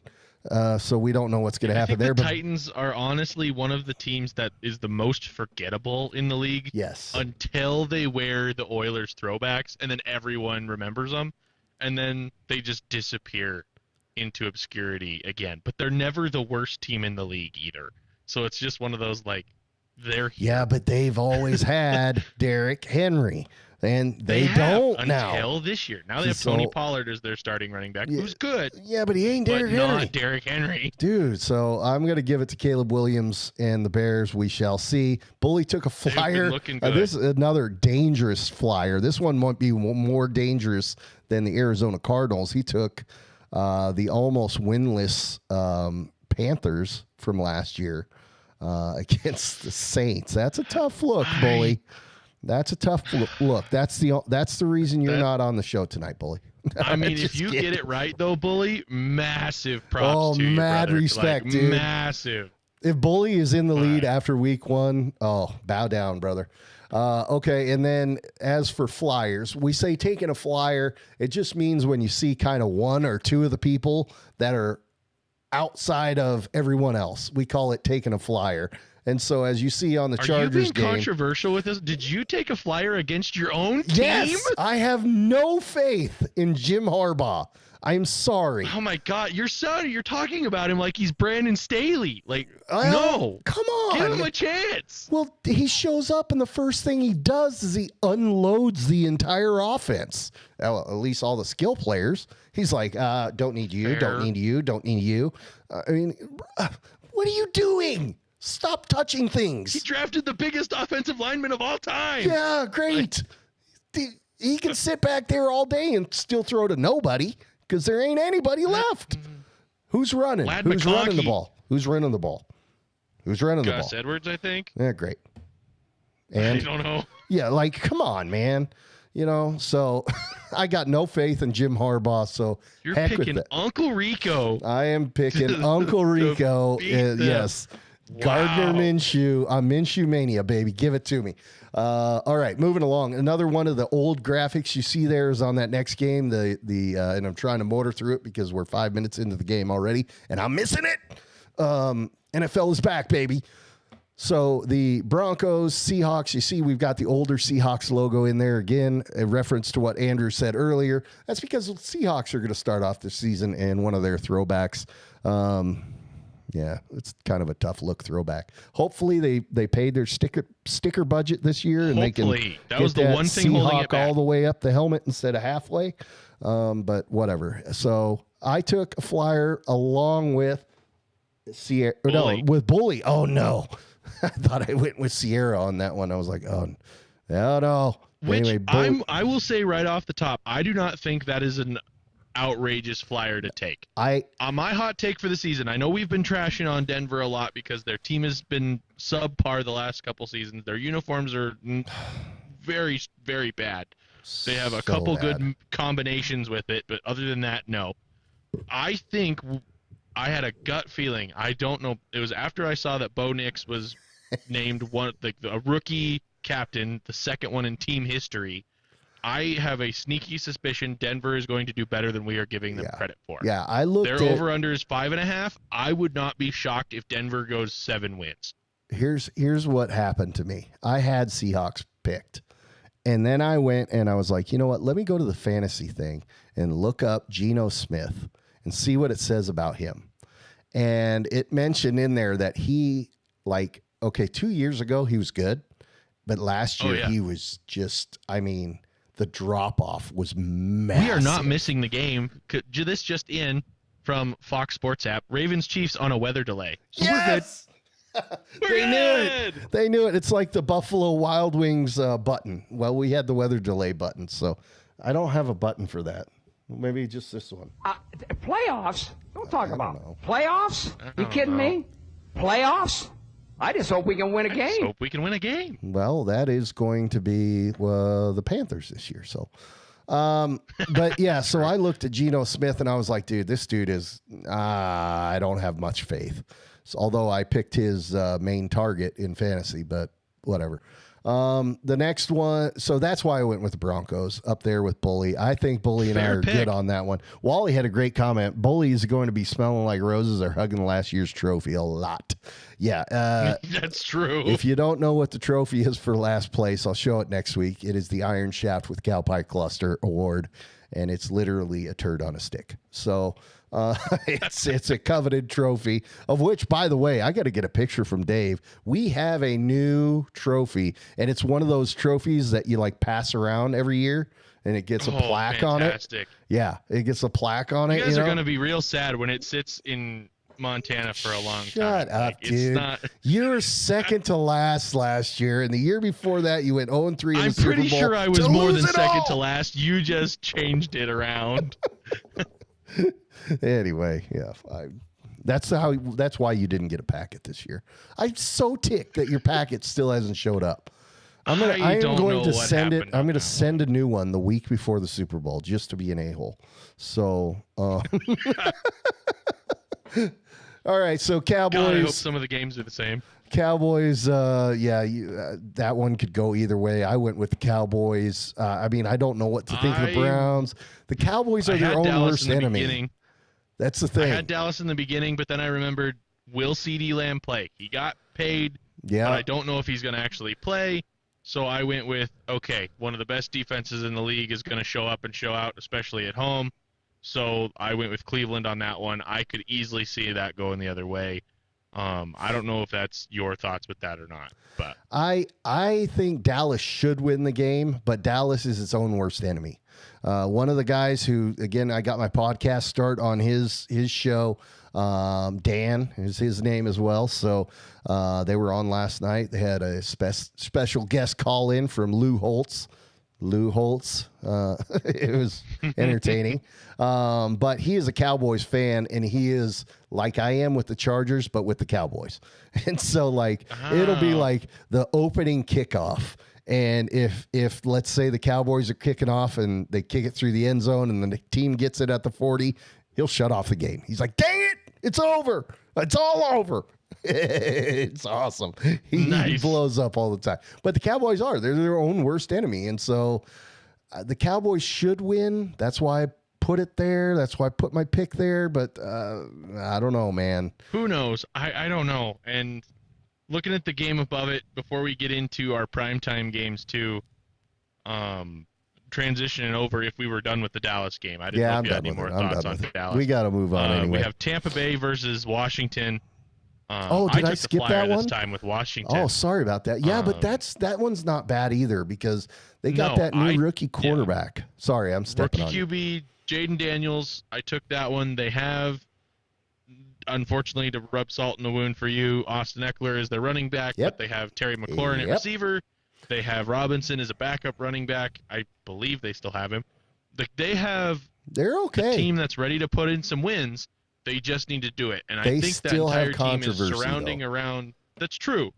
So we don't know what's going to happen there. The Titans are honestly one of the teams that is the most forgettable in the league. Yes. Until they wear the Oilers throwbacks, and then everyone remembers them, and then they just disappear into obscurity again. But they're never the worst team in the league either. So it's just one of those, like, they're here. Yeah, but they've always had Derrick Henry. And they don't now. Until this year. Now they have Tony Pollard as their starting running back, who's good. Yeah, but he ain't Derrick Henry. Not Derrick Henry. Dude, so I'm going to give it to Caleb Williams and the Bears. We shall see. Bully took a flyer. This is another dangerous flyer. This one might be more dangerous than the Arizona Cardinals. He took the almost winless Panthers from last year against the Saints. That's a tough look, Bully. That's a tough look. That's the reason you're not on the show tonight, Bully. I mean, if you get it right, though, Bully, massive props to you, mad brother. respect, dude. Massive. If Bully is in the lead after week 1, bow down, brother. Okay, and then as for flyers, we say taking a flyer, it just means when you see kind of 1 or 2 of the people that are outside of everyone else, we call it taking a flyer. And so, as you see on the Chargers game... Are you being controversial with this? Did you take a flyer against your own team? Yes, I have no faith in Jim Harbaugh. I'm sorry. Oh my God, you're talking about him like he's Brandon Staley. Like, no, come on, give him a chance. Well, he shows up, and the first thing he does is he unloads the entire offense. Well, at least all the skill players. He's like, don't need you, Fair. don't need you, don't need you. I mean, what are you doing? Stop touching things. He drafted the biggest offensive lineman of all time. Yeah, great. He can sit back there all day and still throw to nobody because there ain't anybody left. Who's running? Who's running the ball? Who's running the ball? Who's running the ball? Gus Edwards, I think. Yeah, great. And I don't know. Yeah, like, come on, man. You know, so I got no faith in Jim Harbaugh. So You're heck with picking that. Uncle Rico. I am picking Uncle Rico. Yes. Wow. Gardner Minshew. I'm Minshew Mania, baby. Give it to me. All right, moving along. Another one of the old graphics you see there is on that next game. And I'm trying to motor through it because we're 5 minutes into the game already, and I'm missing it. NFL is back, baby. So the Broncos, Seahawks, you see we've got the older Seahawks logo in there again, a reference to what Andrew said earlier. That's because the Seahawks are going to start off the season in one of their throwbacks. Yeah, it's kind of a tough look throwback. Hopefully they paid their sticker budget this year and they can that was the one thing holding it back. All the way up the helmet instead of halfway. But whatever. So I took a flyer along with Sierra. Bully. No, with Bully. Oh no. I thought I went with Sierra on that one. I was like, oh no. Which anyway, I will say right off the top, I do not think that is an outrageous flyer to take. My hot take for the season, I know we've been trashing on Denver a lot because their team has been subpar the last couple seasons. Their uniforms are very, very bad. They have a couple good combinations with it, but other than that, no. I think I had a gut feeling. I don't know. It was after I saw that Bo Nix was named a rookie captain, the second one in team history. I have a sneaky suspicion Denver is going to do better than we are giving them credit for. Yeah, I looked Their over-under is 5.5. I would not be shocked if Denver goes 7 wins. Here's what happened to me. I had Seahawks picked. And then I went and I was like, you know what? Let me go to the fantasy thing and look up Geno Smith and see what it says about him. And it mentioned in there that he, 2 years ago, he was good. But last year, he was just, the drop-off was massive. We are not missing the game. This just in from Fox Sports app. Ravens-Chiefs on a weather delay. So yes! We're good. They knew it. It's like the Buffalo Wild Wings button. Well, we had the weather delay button, so I don't have a button for that. Maybe just this one. Playoffs? Don't talk about playoffs. You kidding me? Playoffs? I just hope we can win a game. I just hope we can win a game. Well, that is going to be the Panthers this year. So, but yeah, so I looked at Geno Smith and I was like, dude, this dude is, I don't have much faith. So, although I picked his main target in fantasy, but whatever. The next one, so that's why I went with the Broncos up there with Bully. I think Bully and I are good on that one. Wally had a great comment. Bully is going to be smelling like roses or hugging last year's trophy a lot. Yeah. That's true. If you don't know what the trophy is for last place, I'll show it next week. It is the Iron Shaft with Cowpie Cluster Award, and it's literally a turd on a stick. So it's a coveted trophy, of which, by the way, I got to get a picture from Dave. We have a new trophy, and it's one of those trophies that you pass around every year, and it gets a plaque on it. Yeah, it gets a plaque on it. You guys are going to be real sad when it sits in Montana for a long time. Shut up, dude. You were second to last year, and the year before that, you went 0-3 in the Super Bowl. I'm pretty sure I was more than second to last. You just changed it around. Anyway, yeah, that's why you didn't get a packet this year. I'm so ticked that your packet still hasn't showed up. I am going to send it. I'm going to send a new one the week before the Super Bowl just to be an a-hole. So, all right. So Cowboys. God, I hope some of the games are the same. Cowboys. That one could go either way. I went with the Cowboys. I don't know what to think of the Browns. The Cowboys are their own worst enemy. Beginning. That's the thing. I had Dallas in the beginning, but then I remembered, will CeeDee Lamb play? He got paid, but I don't know if he's going to actually play. So I went with, one of the best defenses in the league is going to show up and show out, especially at home. So I went with Cleveland on that one. I could easily see that going the other way. I don't know if that's your thoughts with that or not, but I think Dallas should win the game, but Dallas is its own worst enemy. One of the guys who, again, I got my podcast start on his show. Dan is his name as well. So they were on last night. They had a special guest call in from Lou Holtz. It was entertaining. But he is a Cowboys fan, and he is like I am with the Chargers, but with the Cowboys. And so, like, it'll be like the opening kickoff. And if let's say the Cowboys are kicking off and they kick it through the end zone and then the team gets it at the 40, he'll shut off the game. He's like, dang it, it's over. It's all over. It's awesome. He blows up all the time. But the Cowboys they're their own worst enemy. And so the Cowboys should win. That's why I put it there. That's why I put my pick there. But I don't know, man. Who knows? I don't know. And looking at the game above it, before we get into our primetime games too, transitioning over if we were done with the Dallas game. I didn't know if you had any more thoughts on Dallas. We got to move on anyway. We have Tampa Bay versus Washington. Did I skip that one? This time with Washington. Oh, sorry about that. Yeah, but that one's not bad either because they got that new rookie quarterback. Yeah. Sorry, I'm stepping on QB, Jaden Daniels. I took that one. They have, unfortunately, to rub salt in the wound for you, Austin Eckler is their running back, but they have Terry McLaurin at receiver. They have Robinson as a backup running back. I believe they still have him. They're okay. A team that's ready to put in some wins. They just need to do it. And I think that entire team is surrounding around. That's true.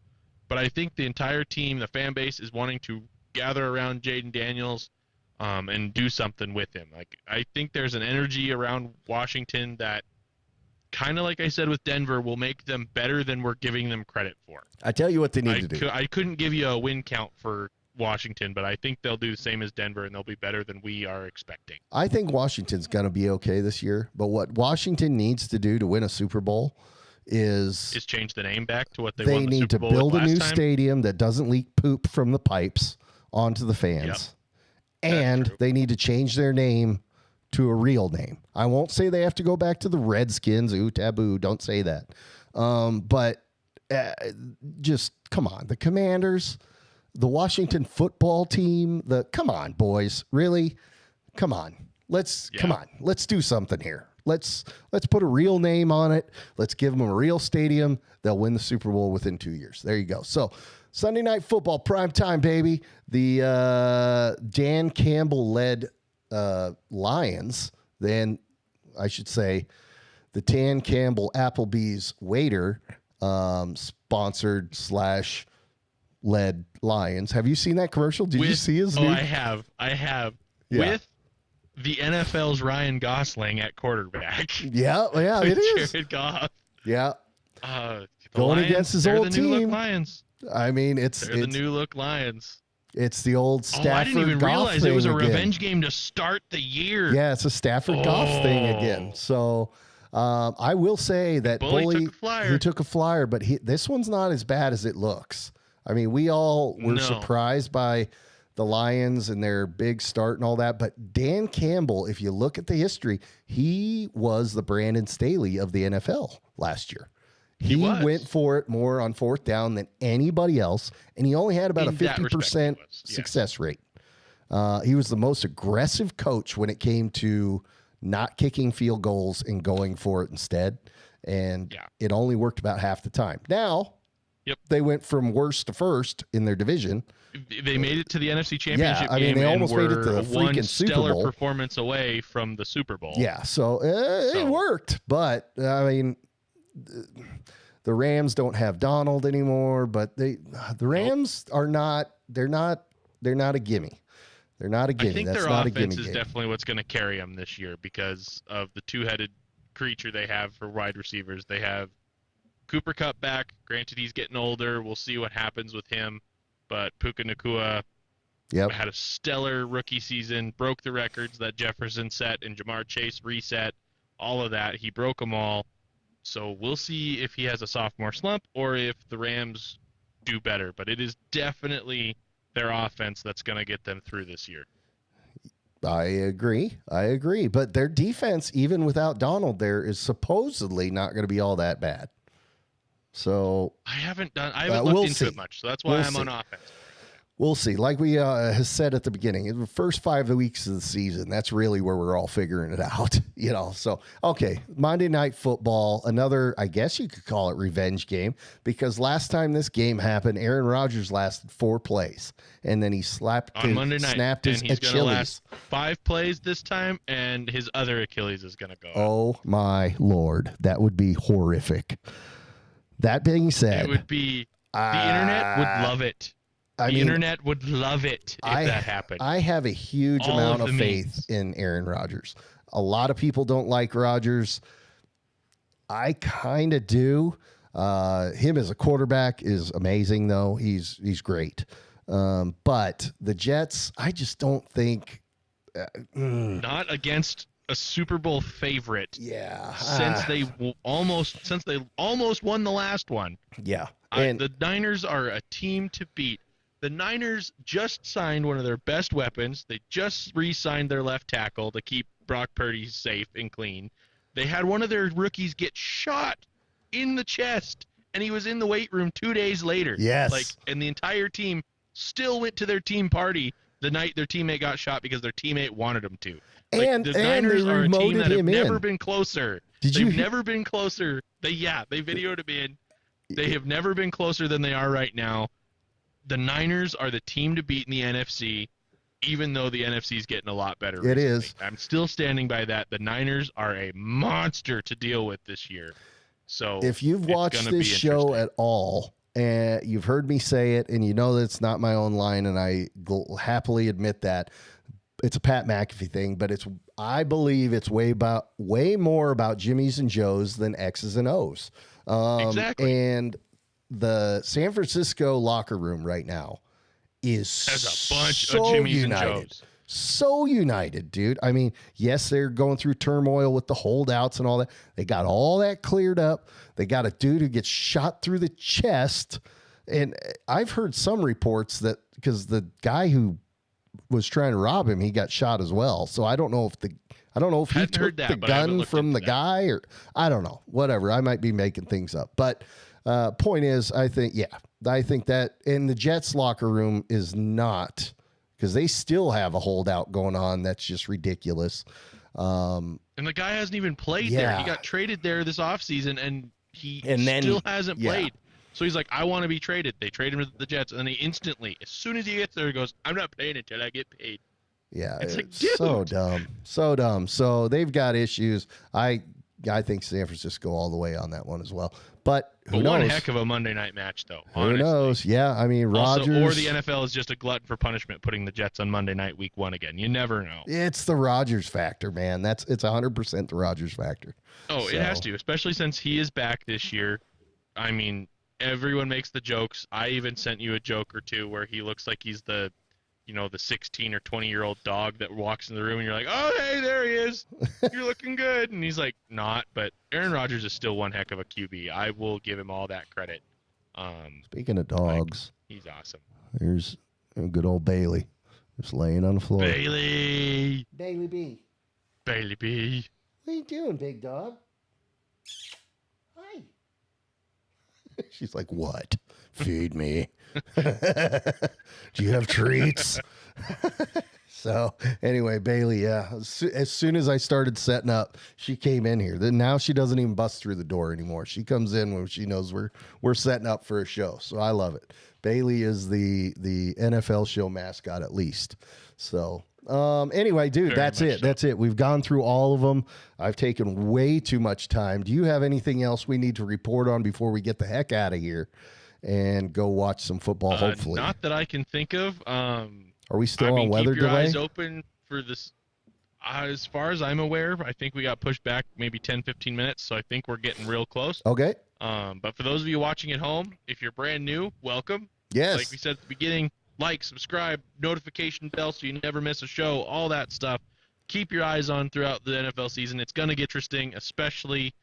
But I think the entire team, the fan base, is wanting to gather around Jaden Daniels and do something with him. Like, I think there's an energy around Washington that, kind of like I said with Denver, will make them better than we're giving them credit for. I tell you what they need to do. I couldn't give you a win count for Washington, but I think they'll do the same as Denver, and they'll be better than we are expecting. I think Washington's going to be okay this year, but what Washington needs to do to win a Super Bowl is change the name back to what they won the need Super to Bowl build with a new last time. Stadium that doesn't leak poop from the pipes onto the fans, and they need to change their name to a real name. I won't say they have to go back to the Redskins. Ooh, taboo. Don't say that. But just come on, the Commanders, the Washington football team, come on, boys, really? Come on. Come on. Let's do something here. Let's put a real name on it. Let's give them a real stadium. They'll win the Super Bowl within 2 years. There you go. So Sunday Night Football, prime time, baby. The Dan Campbell-led Lions, then I should say the Dan Campbell Applebee's waiter sponsored / led Lions. Have you seen that commercial? Did you see his? I have. Yeah. With the NFL's Ryan Gosling at quarterback. Yeah, it is. Jared Goff. Yeah. Going against his old team. New look Lions. I mean, they're the new look Lions. It's the old Stafford. I didn't even Goff realize thing it was a again. revenge game to start the year. Yeah, it's a Stafford Goff thing again. So I will say that Bully took a flyer, but this one's not as bad as it looks. I mean, we all were surprised by the Lions and their big start and all that. But Dan Campbell, if you look at the history, he was the Brandon Staley of the NFL last year. He went for it more on fourth down than anybody else, and he only had about a 50% success rate. He was the most aggressive coach when it came to not kicking field goals and going for it instead, and it only worked about half the time. Now, they went from worst to first in their division. They made it to the NFC Championship game. I mean, they almost made it to the freaking Super Bowl. Stellar performance away from the Super Bowl. Yeah, so it worked, but I mean, the Rams don't have Donald anymore. But the Rams are not. They're not a gimme. They're not a gimme. I think That's their not offense a gimme is definitely what's going to carry them this year because of the two-headed creature they have for wide receivers. They have Cooper Kupp back. Granted, he's getting older. We'll see what happens with him. But Puka Nacua had a stellar rookie season, broke the records that Jefferson set and Jamar Chase reset. All of that. He broke them all. So we'll see if he has a sophomore slump or if the Rams do better. But it is definitely their offense that's going to get them through this year. I agree. But their defense, even without Donald there, is supposedly not going to be all that bad. So I haven't looked into it much, so that's why I'm on offense. We'll see. Like we has said at the beginning, in the first 5 weeks of the season, that's really where we're all figuring it out. So, okay, Monday Night Football, another, I guess you could call it revenge game, because last time this game happened, Aaron Rodgers lasted 4 plays, and then he snapped his Achilles. Last 5 plays this time, and his other Achilles is going to go. Oh, my Lord. That would be horrific. That being said, it would be, the internet would love it. The internet would love it if that happened. I have a huge amount of faith in Aaron Rodgers. A lot of people don't like Rodgers. I kind of do. Him as a quarterback is amazing, though. He's great. But the Jets, I just don't think. Not against a Super Bowl favorite. Yeah. Since they almost won the last one. Yeah. And the Niners are a team to beat. The Niners just signed one of their best weapons. They just re-signed their left tackle to keep Brock Purdy safe and clean. They had one of their rookies get shot in the chest, and he was in the weight room 2 days later. Yes. And the entire team still went to their team party the night their teammate got shot because their teammate wanted them to. And the Niners are a team that have never been closer. They've never been closer. They videoed him in. They have never been closer than they are right now. The Niners are the team to beat in the NFC, even though the NFC is getting a lot better. It recently. is. I'm still standing by that. The Niners are a monster to deal with this year. So if you've watched this show at all, and you've heard me say it, and you know that it's not my own line, and I happily admit that, it's a Pat McAfee thing, but I believe it's way more about Jimmys and Joes than X's and O's. Exactly. And the San Francisco locker room right now is There's a bunch so of Jimmys united. and Joes. So united, dude. I mean, yes, they're going through turmoil with the holdouts and all that. They got all that cleared up. They got a dude who gets shot through the chest. And I've heard some reports that because the guy who was trying to rob him, he got shot as well. So I don't know if he took the gun from the guy, or I don't know. Whatever. I might be making things up. But point is, I think that in the Jets locker room is not, because they still have a holdout going on. That's just ridiculous. And the guy hasn't even played there. He got traded there this offseason, and still hasn't played. So he's like, I want to be traded. They trade him to the Jets, and then he instantly, as soon as he gets there, he goes, I'm not playing until I get paid. Yeah, it's like, so dumb. So dumb. So they've got issues. I think San Francisco all the way on that one as well. But who knows? One heck of a Monday night match, though. Who knows? Yeah, I mean, Rodgers. Or the NFL is just a glutton for punishment, putting the Jets on Monday night, week 1 again. You never know. It's the Rodgers factor, man. It's 100% the Rodgers factor. Oh, it has to, especially since he is back this year. I mean, everyone makes the jokes. I even sent you a joke or two where he looks like he's the 16 or 20-year-old dog that walks in the room and you're like, oh, hey, there he is. You're looking good. And he's like, not. But Aaron Rodgers is still one heck of a QB. I will give him all that credit. Speaking of dogs, he's awesome. Here's a good old Bailey just laying on the floor. Bailey B. Bailey B. What are you doing, big dog? Hi. She's like, what? Feed me. Do you have treats? So anyway, Bailey, as soon as I started setting up, she came in here. Then now she doesn't even bust through the door anymore. She comes in when she knows we're setting up for a show. So I love it. Bailey is the NFL show mascot, at least. So anyway, dude, that's it. So. That's it. We've gone through all of them. I've taken way too much time. Do you have anything else we need to report on before we get the heck out of here and go watch some football, hopefully? Not that I can think of. Are we still on weather delay? Keep your eyes open for this. As far as I'm aware, I think we got pushed back maybe 10, 15 minutes, so I think we're getting real close. Okay. But for those of you watching at home, if you're brand new, welcome. Yes. Like we said at the beginning, like, subscribe, notification bell so you never miss a show, all that stuff. Keep your eyes on throughout the NFL season. It's going to get interesting, especially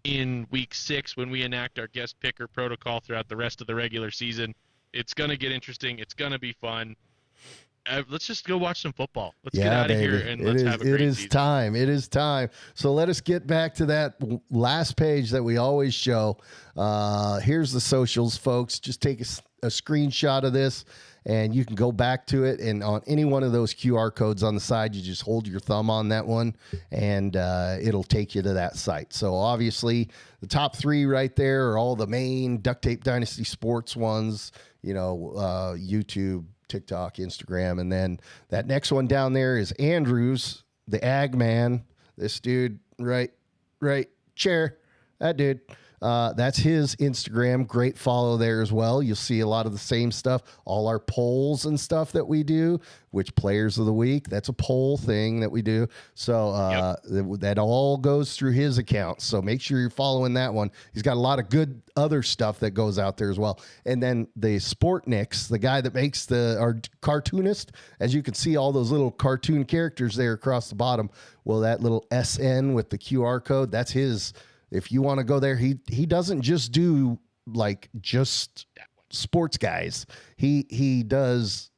in week 6 when we enact our guest picker protocol throughout the rest of the regular season. It's going to get interesting. It's going to be fun. let's just go watch some football. Let's get out of here and let's have a great season. Time. It is time. So let us get back to that last page that we always show. Here's the socials, folks. Just take a screenshot of this, and you can go back to it. And on any one of those QR codes on the side, you just hold your thumb on that one, and it'll take you to that site. So obviously, the top 3 right there are all the main Duct Tape Dynasty sports ones, YouTube, TikTok, Instagram. And then that next one down there is Andrew's, the Ag Man. This dude, right, chair, that dude. That's his Instagram. Great follow there as well. You'll see a lot of the same stuff. All our polls and stuff that we do, which players of the week, that's a poll thing that we do. So that all goes through his account. So make sure you're following that one. He's got a lot of good other stuff that goes out there as well. And then the Sportniks, the guy that makes our cartoonist, as you can see all those little cartoon characters there across the bottom. Well, that little SN with the QR code, that's his. If you want to go there, he doesn't just do like just sports guys. He does,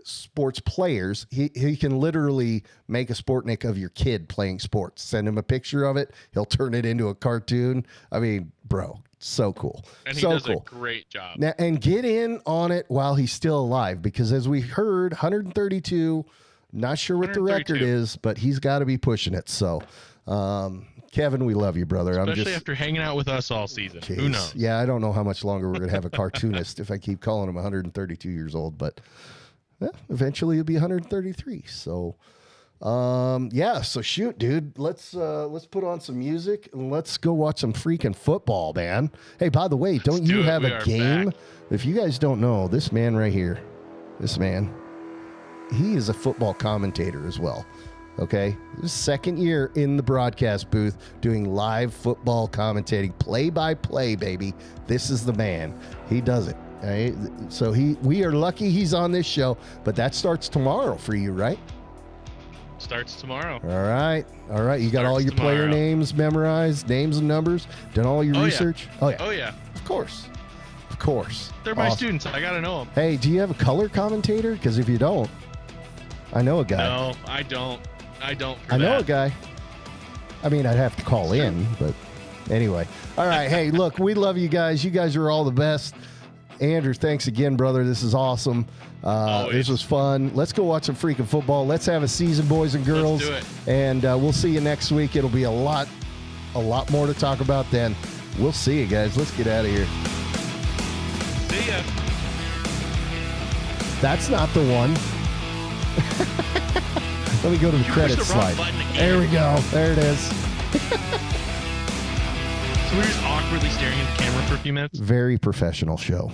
sports players. He can literally make a Sportnik of your kid playing sports. Send him a picture of it. He'll turn it into a cartoon. I mean, bro, so cool. And he does a great job. Now, and get in on it while he's still alive, because as we heard, 132, not sure what the record is, but he's got to be pushing it. So, Kevin, we love you, brother. Especially after hanging out with us all season. Geez. Who knows? Yeah, I don't know how much longer we're going to have a cartoonist if I keep calling him 132 years old, but eventually he'll be 133. So, so shoot, dude. Let's put on some music and let's go watch some freaking football, man. Hey, by the way, don't you have a game? Back. If you guys don't know, this man right here, he is a football commentator as well. Okay, this second year in the broadcast booth doing live football commentating, play-by-play, baby. This is the man. He does it. Right? So we are lucky he's on this show, but that starts tomorrow for you, right? Starts tomorrow. All right. You got all your player names memorized, names and numbers, done all your research? Yeah. Oh, yeah. Of course. They're my students. I got to know them. Hey, do you have a color commentator? Because if you don't, I know a guy. No, I don't. I know a guy. I mean, I'd have to call in, but anyway. All right. Hey, look, we love you guys. You guys are all the best. Andrew, thanks again, brother. This is awesome. This was fun. Let's go watch some freaking football. Let's have a season, boys and girls. Let's do it. And we'll see you next week. It'll be a lot more to talk about then. We'll see you guys. Let's get out of here. See ya. That's not the one. Let me go to the credits slide. There we go. There it is. So we're just awkwardly staring at the camera for a few minutes. Very professional show.